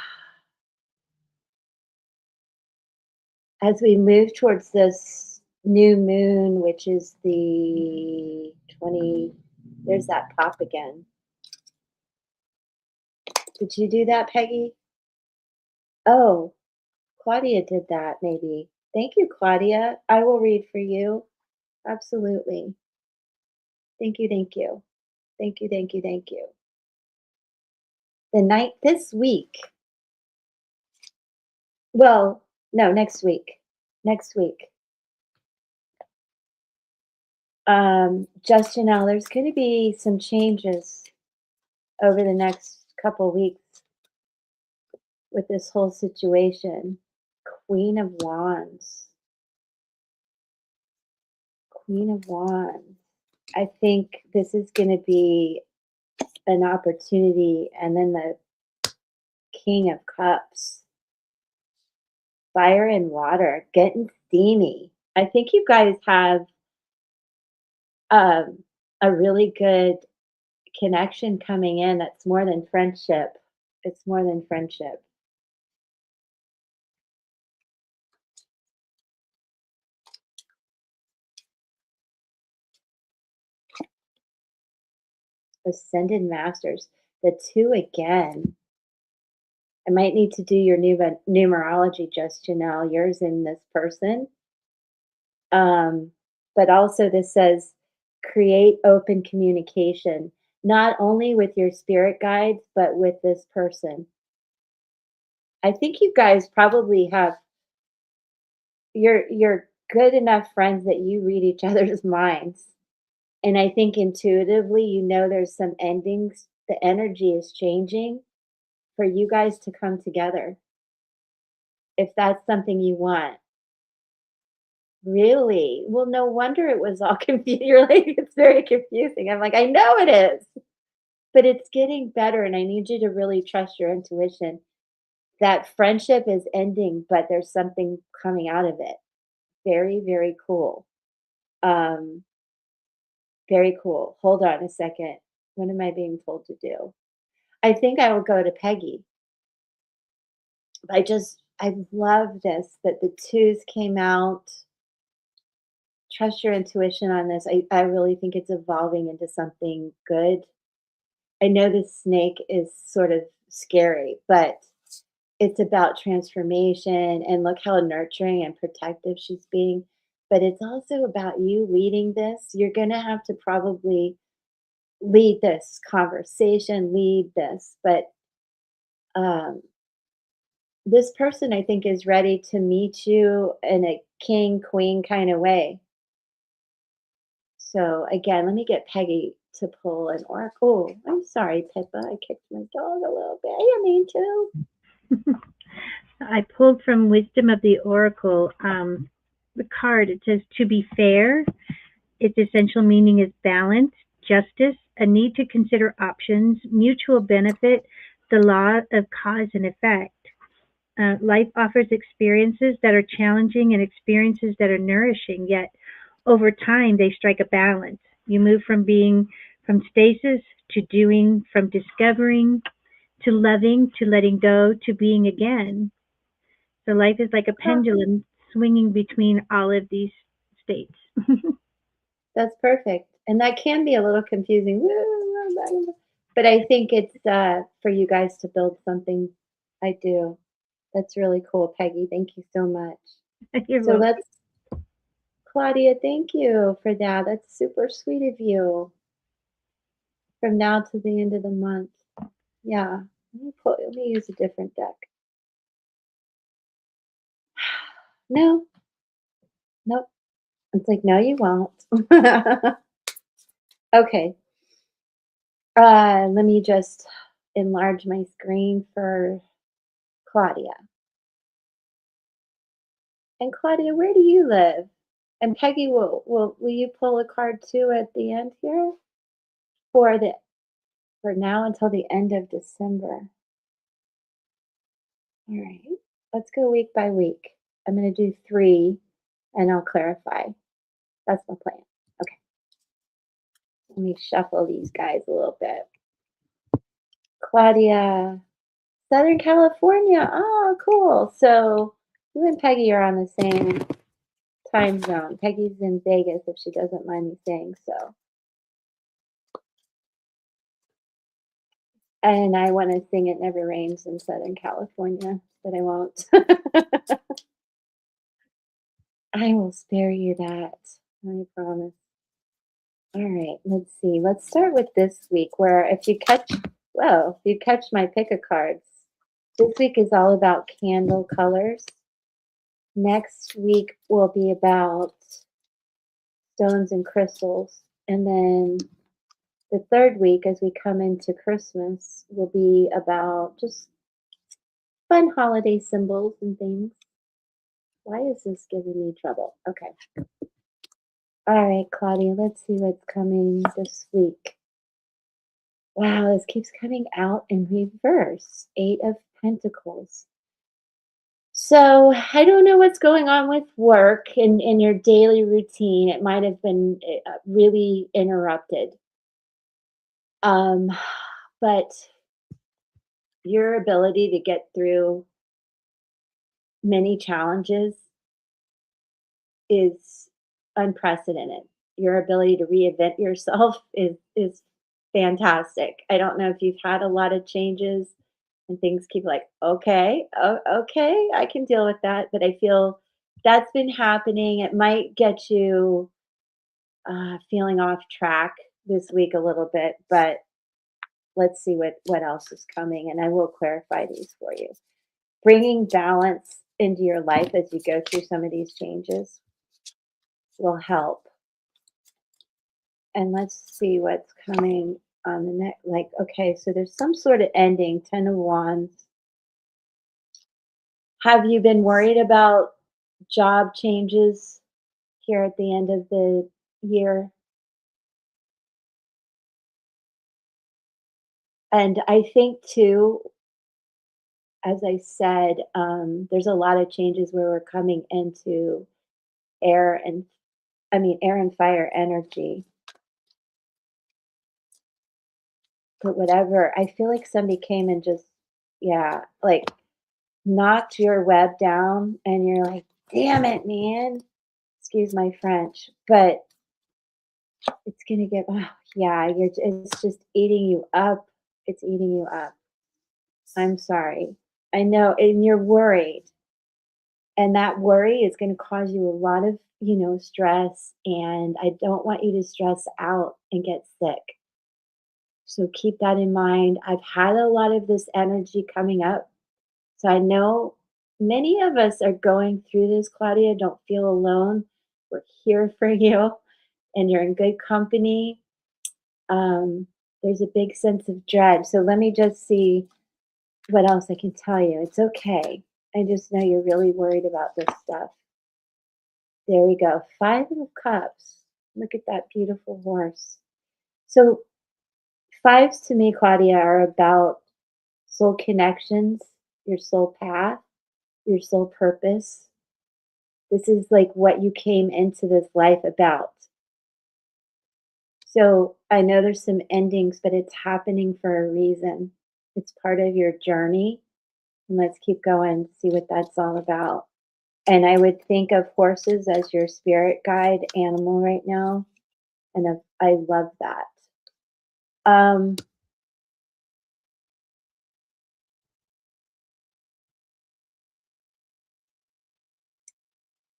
Speaker 1: we move towards this new moon, which is the 20, there's that pop again. Did you do that, Peggy? Oh, Claudia did that, maybe. Thank you, Claudia. I will read for you. Absolutely. Thank you, thank you. Thank you, thank you, thank you. The night this week. Well, no, next week. Next week. Just there's going to be some changes over the next couple weeks with this whole situation. Queen of Wands. Queen of Wands. I think this is going to be an opportunity. And then the King of Cups. Fire and water, getting steamy. I think you guys have um, a really good connection coming in that's more than friendship. It's more than friendship. Ascended Masters, the two again. I might need to do your numerology, just yours and this person. But also, this says create open communication, not only with your spirit guides, but with this person. I think you guys probably have you're good enough friends that you read each other's minds. And I think intuitively, there's some endings. The energy is changing for you guys to come together. If that's something you want. Really? Well, no wonder it was all confusing. You're like, it's very confusing. I'm like, I know it is, but it's getting better. And I need you to really trust your intuition. That friendship is ending, but there's something coming out of it. Very, very cool. Um, Very cool. Hold on a second. What am I being told to do? I think I will go to Peggy. I love this that the twos came out. Trust your intuition on this. I really think it's evolving into something good. I know this snake is sort of scary, but it's about transformation and look how nurturing and protective she's being. But it's also about you leading this. You're going to have to probably lead this conversation, lead this. But um, this person, I think, is ready to meet you in a king, queen kind of way. So again, let me get Peggy to pull an oracle. Oh, I'm sorry, Pippa. I kicked my dog a little bit. I mean to.
Speaker 2: I pulled from Wisdom of the Oracle the card. It says to be fair. Its essential meaning is balance, justice, a need to consider options, mutual benefit, the law of cause and effect. Life offers experiences that are challenging and experiences that are nourishing, yet over time they strike a balance. You move from stasis to doing, from discovering to loving to letting go to being again. So life is like a pendulum swinging between all of these states.
Speaker 1: That's perfect. And that can be a little confusing. But I think it's for you guys to build something. I do. That's really cool, Peggy. Thank you so much.
Speaker 2: You're
Speaker 1: So
Speaker 2: welcome.
Speaker 1: Claudia, thank you for that. That's super sweet of you. From now to the end of the month. Yeah. Let me use a different deck. No. Nope. It's like, no, you won't. Okay. Let me just enlarge my screen for Claudia. And Claudia, where do you live? And Peggy, will you pull a card too at the end here for now until the end of December? All right. Let's go week by week. I'm going to do 3 and I'll clarify. That's my plan. Okay. Let me shuffle these guys a little bit. Claudia, Southern California. Oh, cool. So you and Peggy are on the same time zone. Peggy's in Vegas, if she doesn't mind me saying so. And I want to sing It Never Rains in Southern California, but I won't. I will spare you that. I promise. All right, let's see. Let's start with this week where if you catch my pick of cards, this week is all about candle colors. Next week will be about stones and crystals. And then the third week, as we come into Christmas, will be about just fun holiday symbols and things. Why is this giving me trouble? Okay. All right, Claudia, let's see what's coming this week. Wow, this keeps coming out in reverse. Eight of Pentacles. So I don't know what's going on with work and in your daily routine. It might have been really interrupted. Um, but your ability to get through many challenges is unprecedented. Your ability to reinvent yourself is fantastic. I don't know if you've had a lot of changes and things keep like, okay, okay, I can deal with that. But I feel that's been happening. It might get you feeling off track this week a little bit, but let's see what else is coming, and I will clarify these for you. Bringing balance into your life as you go through some of these changes will help. And let's see what's coming on the next. Like, okay, so there's some sort of ending. Ten of Wands. Have you been worried about job changes here at the end of the year? And I think too, as I said, there's a lot of changes where we're coming into air and air and fire energy. But whatever, I feel like somebody came and just, yeah, like knocked your web down, and you're like, damn it, man. Excuse my French, but it's gonna get, oh, yeah, it's just eating you up. It's eating you up. I'm sorry. I know, and you're worried. And that worry is going to cause you a lot of, stress. And I don't want you to stress out and get sick. So keep that in mind. I've had a lot of this energy coming up. So I know many of us are going through this, Claudia. Don't feel alone. We're here for you, and you're in good company. There's a big sense of dread. So let me just see what else I can tell you. It's okay. I just know you're really worried about this stuff. There we go. Five of Cups. Look at that beautiful horse. So, fives to me, Claudia, are about soul connections, your soul path, your soul purpose. This is like what you came into this life about. So, I know there's some endings, but it's happening for a reason. It's part of your journey. And let's keep going, see what that's all about. And I would think of horses as your spirit guide animal right now. And I love that. Um,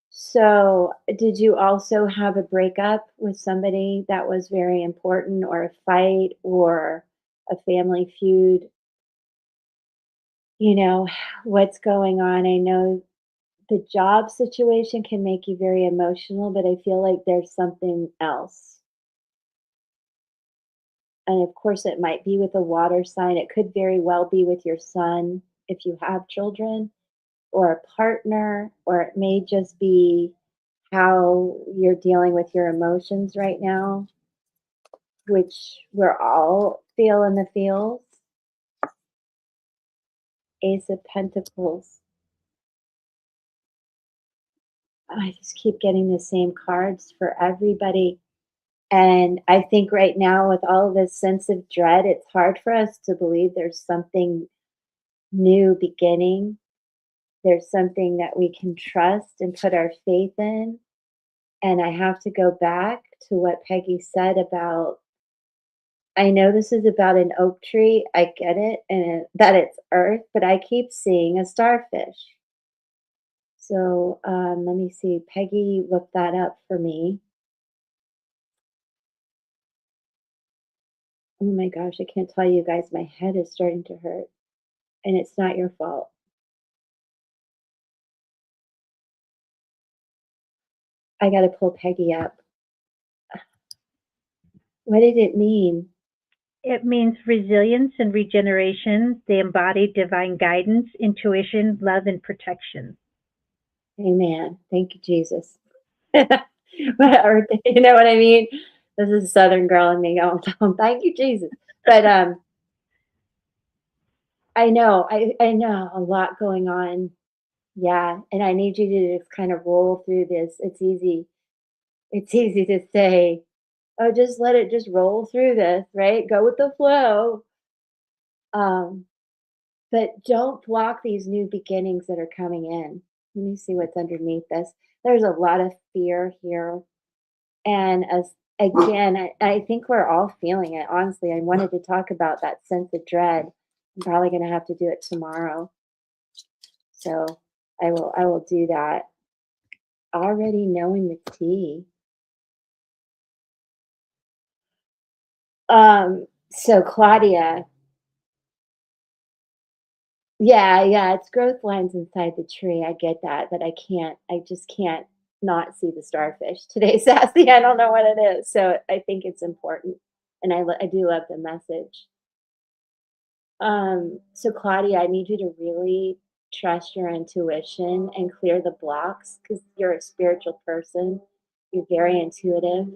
Speaker 1: so, did you also have a breakup with somebody that was very important, or a fight, or a family feud? You know, what's going on? I know the job situation can make you very emotional, but I feel like there's something else. And of course, it might be with a water sign. It could very well be with your son if you have children, or a partner, or it may just be how you're dealing with your emotions right now, which we're all feeling the feels. Ace of Pentacles. I just keep getting the same cards for everybody. And I think right now, with all of this sense of dread, it's hard for us to believe there's something new beginning. There's something that we can trust and put our faith in. And I have to go back to what Peggy said about, I know this is about an oak tree. I get it, and that it's earth, but I keep seeing a starfish. So let me see. Peggy looked that up for me. Oh my gosh, I can't tell you guys, my head is starting to hurt, and it's not your fault. I gotta pull Peggy up. What did it mean?
Speaker 2: It means resilience and regeneration. They embody divine guidance, intuition, love, and protection.
Speaker 1: Amen. Thank you, Jesus. Or, you know what I mean? This is a Southern girl in me going, thank you, Jesus. But I know a lot going on. Yeah. And I need you to just kind of roll through this. It's easy to say, oh, just let it just roll through this, right? Go with the flow. Um, but don't block these new beginnings that are coming in. Let me see what's underneath this. There's a lot of fear here. And as again, I think we're all feeling it. Honestly, I wanted to talk about that sense of dread. I'm probably going to have to do it tomorrow. So I will do that. Already knowing the tea. So Claudia, yeah, it's growth lines inside the tree. I get that, but I just can't not see the starfish today, Sassy. I don't know what it is. So I think it's important. And I do love the message. So Claudia, I need you to really trust your intuition and clear the blocks because you're a spiritual person. You're very intuitive.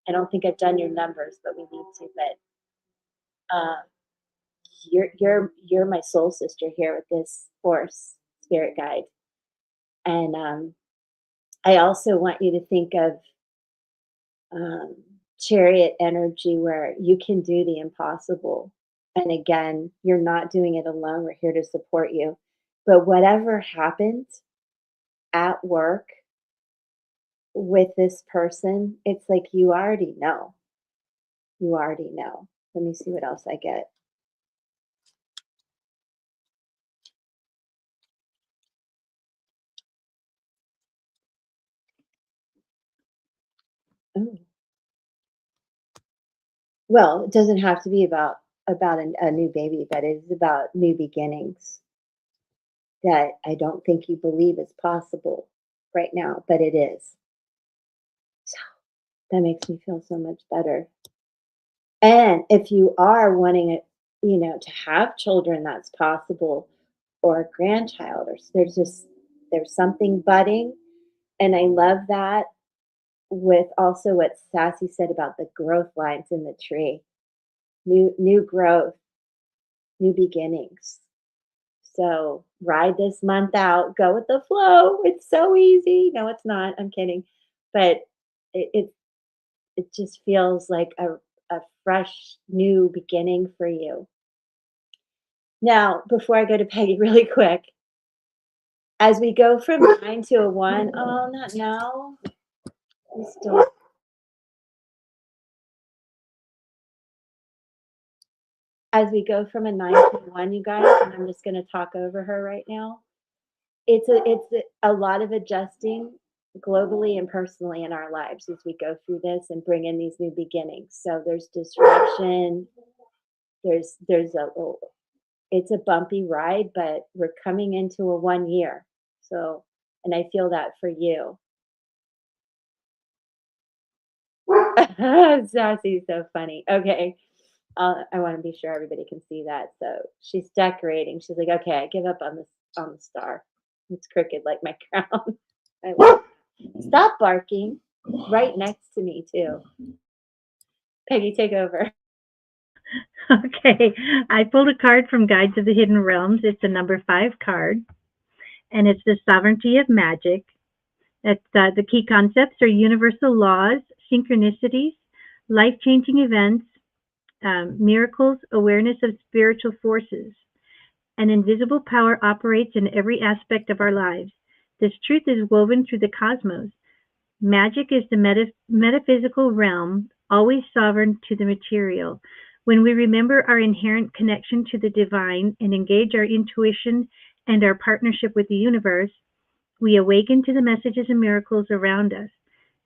Speaker 1: I don't think I've done your numbers, but we need to. But you're my soul sister here with this force spirit guide, and I also want you to think of um, chariot energy where you can do the impossible. And again, you're not doing it alone. We're here to support you. But whatever happens at work with this person, it's like you already know. You already know. Let me see what else I get. Oh. Well, it doesn't have to be about a new baby, but it is about new beginnings that I don't think you believe is possible right now, but it is. So that makes me feel so much better. And if you are wanting it, to have children, that's possible, or a grandchild, or there's something budding, and I love that with also what Sassy said about the growth lines in the tree, new growth, new beginnings. So ride this month out, go with the flow. It's so easy. No, it's not. I'm kidding, but it it just feels like a fresh new beginning for you. Now, before I go to Peggy, really quick, as we go from 9 to a 1, oh, not now. We still, as we go from a 9 to a 1, you guys, and I'm just going to talk over her right now. It's a lot of adjusting globally and personally in our lives as we go through this and bring in these new beginnings. So there's disruption. There's it's a bumpy ride, but we're coming into a 1 year. So, and I feel that for you. Sassy's so funny. Okay. I want to be sure everybody can see that. So she's decorating. She's like, okay, I give up on the star. It's crooked like my crown. I love it. Stop barking. Right next to me too. Peggy, take over.
Speaker 2: Okay, I pulled a card from Guides of the Hidden Realms. It's a number 5 card, and it's the sovereignty of magic. The key concepts are universal laws, synchronicities, life-changing events, miracles, awareness of spiritual forces. An invisible power operates in every aspect of our lives. This truth is woven through the cosmos. Magic is the metaphysical realm, always sovereign to the material. When we remember our inherent connection to the divine and engage our intuition and our partnership with the universe, we awaken to the messages and miracles around us.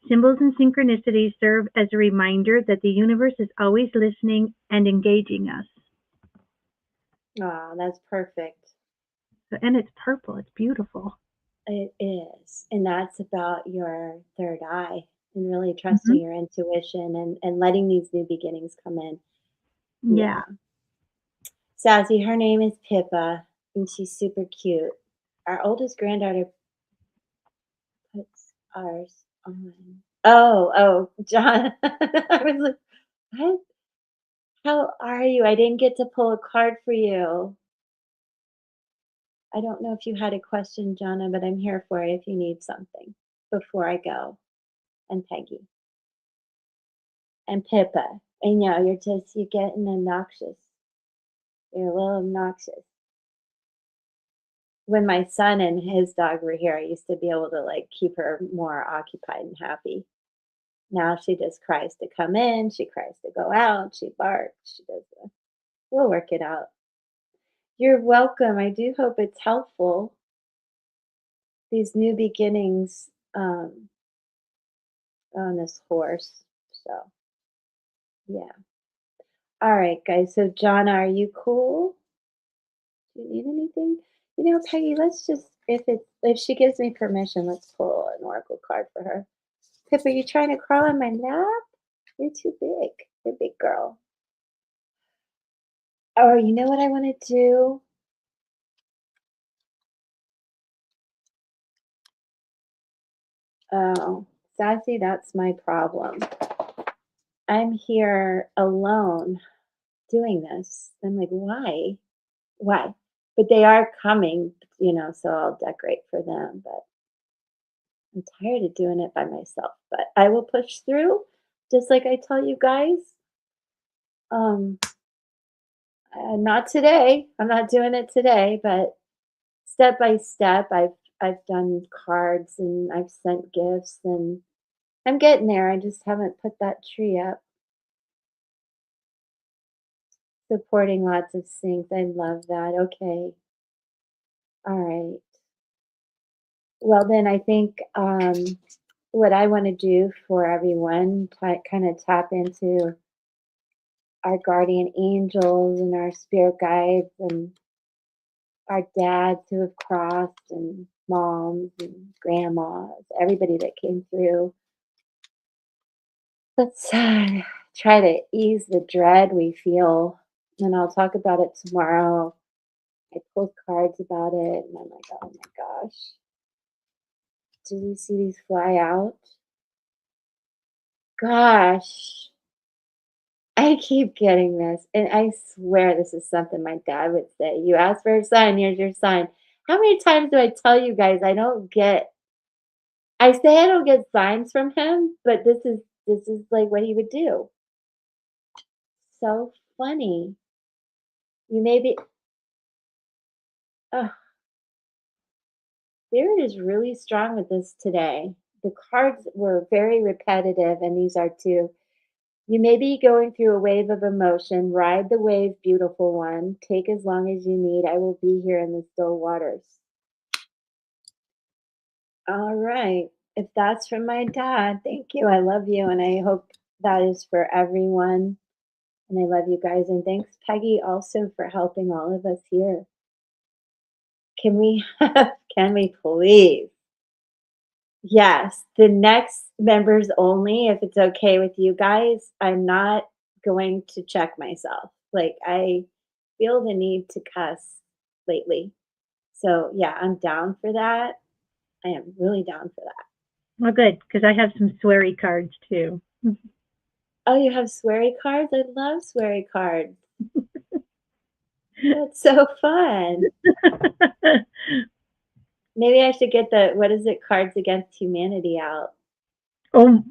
Speaker 2: Symbols and synchronicities serve as a reminder that the universe is always listening and engaging us.
Speaker 1: Oh, that's perfect.
Speaker 2: And it's purple. It's beautiful.
Speaker 1: It is. And that's about your third eye and really trusting your intuition and letting these new beginnings come in.
Speaker 2: Yeah.
Speaker 1: Sassy, her name is Pippa, and she's super cute. Our oldest granddaughter puts ours on. Oh, John. I was like, what? How are you? I didn't get to pull a card for you. I don't know if you had a question, Jonna, but I'm here for it if you need something before I go. And Peggy. And Pippa. I know you're getting obnoxious. You're a little obnoxious. When my son and his dog were here, I used to be able to like keep her more occupied and happy. Now she just cries to come in, she cries to go out, she barks, she does the we'll work it out. You're welcome. I do hope it's helpful. These new beginnings on this horse. So yeah. All right, guys. So Jonna, are you cool? Do you need anything? You know, Peggy, let's just if she gives me permission, let's pull an oracle card for her. Pip, are you trying to crawl on my lap? You're too big. You're a big girl. Oh, you know what I want to do? Oh, Sassy, that's my problem. I'm here alone doing this. I'm like, why? Why? But they are coming, so I'll decorate for them. But I'm tired of doing it by myself. But I will push through, just like I tell you guys. Um, not today. I'm not doing it today, but step by step, I've done cards and I've sent gifts and I'm getting there. I just haven't put that tree up. Supporting lots of things. I love that. Okay. All right. Well, then I think what I want to do for everyone, kind of tap into our guardian angels and our spirit guides and our dads who have crossed and moms and grandmas, everybody that came through. Let's try to ease the dread we feel. And I'll talk about it tomorrow. I pulled cards about it and I'm like, oh my gosh. Did you see these fly out? Gosh. I keep getting this, and I swear this is something my dad would say. You ask for a sign, here's your sign. How many times do I tell you guys I say I don't get signs from him, but this is like what he would do. So funny. You may be oh, Spirit is really strong with this today. The cards were very repetitive, and these are too. You may be going through a wave of emotion. Ride the wave, beautiful one. Take as long as you need. I will be here in the still waters. All right. If that's from my dad, thank you. I love you. And I hope that is for everyone. And I love you guys. And thanks, Peggy, also for helping all of us here. Can we please? Yes, the next members only, if it's okay with you guys, I'm not going to check myself. Like, I feel the need to cuss lately. So, yeah, I'm down for that. I am really down for that.
Speaker 2: Well, good, because I have some sweary cards too.
Speaker 1: Oh, you have sweary cards? I love sweary cards. That's so fun. Maybe I should get what is it, Cards Against Humanity out.
Speaker 2: Oh,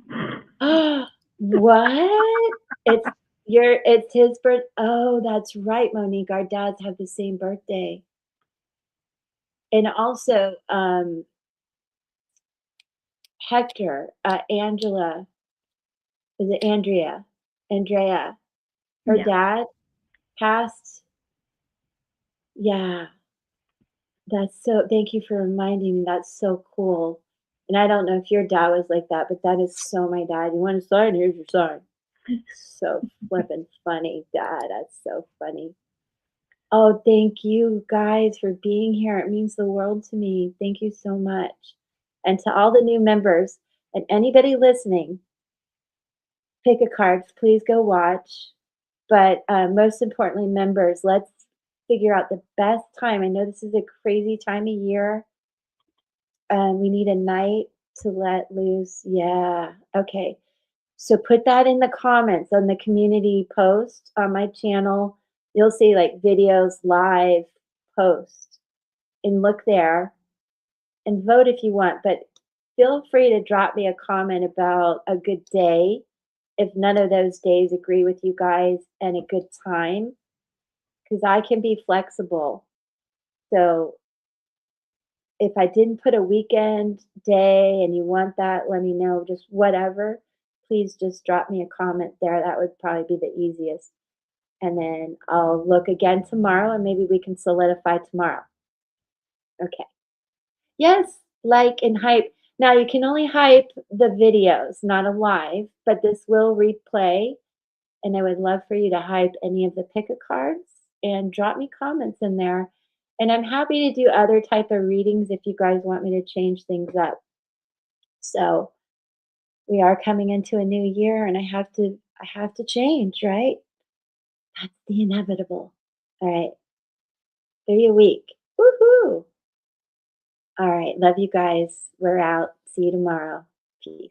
Speaker 1: What? It's his birth. Oh, that's right, Monique. Our dads have the same birthday. And also, Hector, Angela, is it Andrea? Andrea, her
Speaker 2: yeah.
Speaker 1: dad passed. Yeah, thank you for reminding me. That's so cool. And I don't know if your dad was like that, but that is so my dad. You want a sign? Here's your sign. So flippin' funny, Dad. That's so funny. Oh, thank you guys for being here. It means the world to me. Thank you so much. And to all the new members and anybody listening, pick a card. Please go watch. But most importantly, members, let's figure out the best time. I know this is a crazy time of year. We need a night to let loose. Yeah. Okay. So put that in the comments on the community post on my channel. You'll see like videos, live post, and look there and vote if you want. But feel free to drop me a comment about a good day if none of those days agree with you guys and a good time because I can be flexible. So if I didn't put a weekend day and you want that, let me know. Just whatever. Please just drop me a comment there. That would probably be the easiest. And then I'll look again tomorrow and maybe we can solidify tomorrow. Okay. Yes, like and hype. Now you can only hype the videos, not a live, but this will replay. And I would love for you to hype any of the pick a cards and drop me comments in there. And I'm happy to do other type of readings if you guys want me to change things up. So we are coming into a new year and I have to change, right? That's the inevitable. All right. 3 a week. Woohoo. All right. Love you guys. We're out. See you tomorrow. Peace.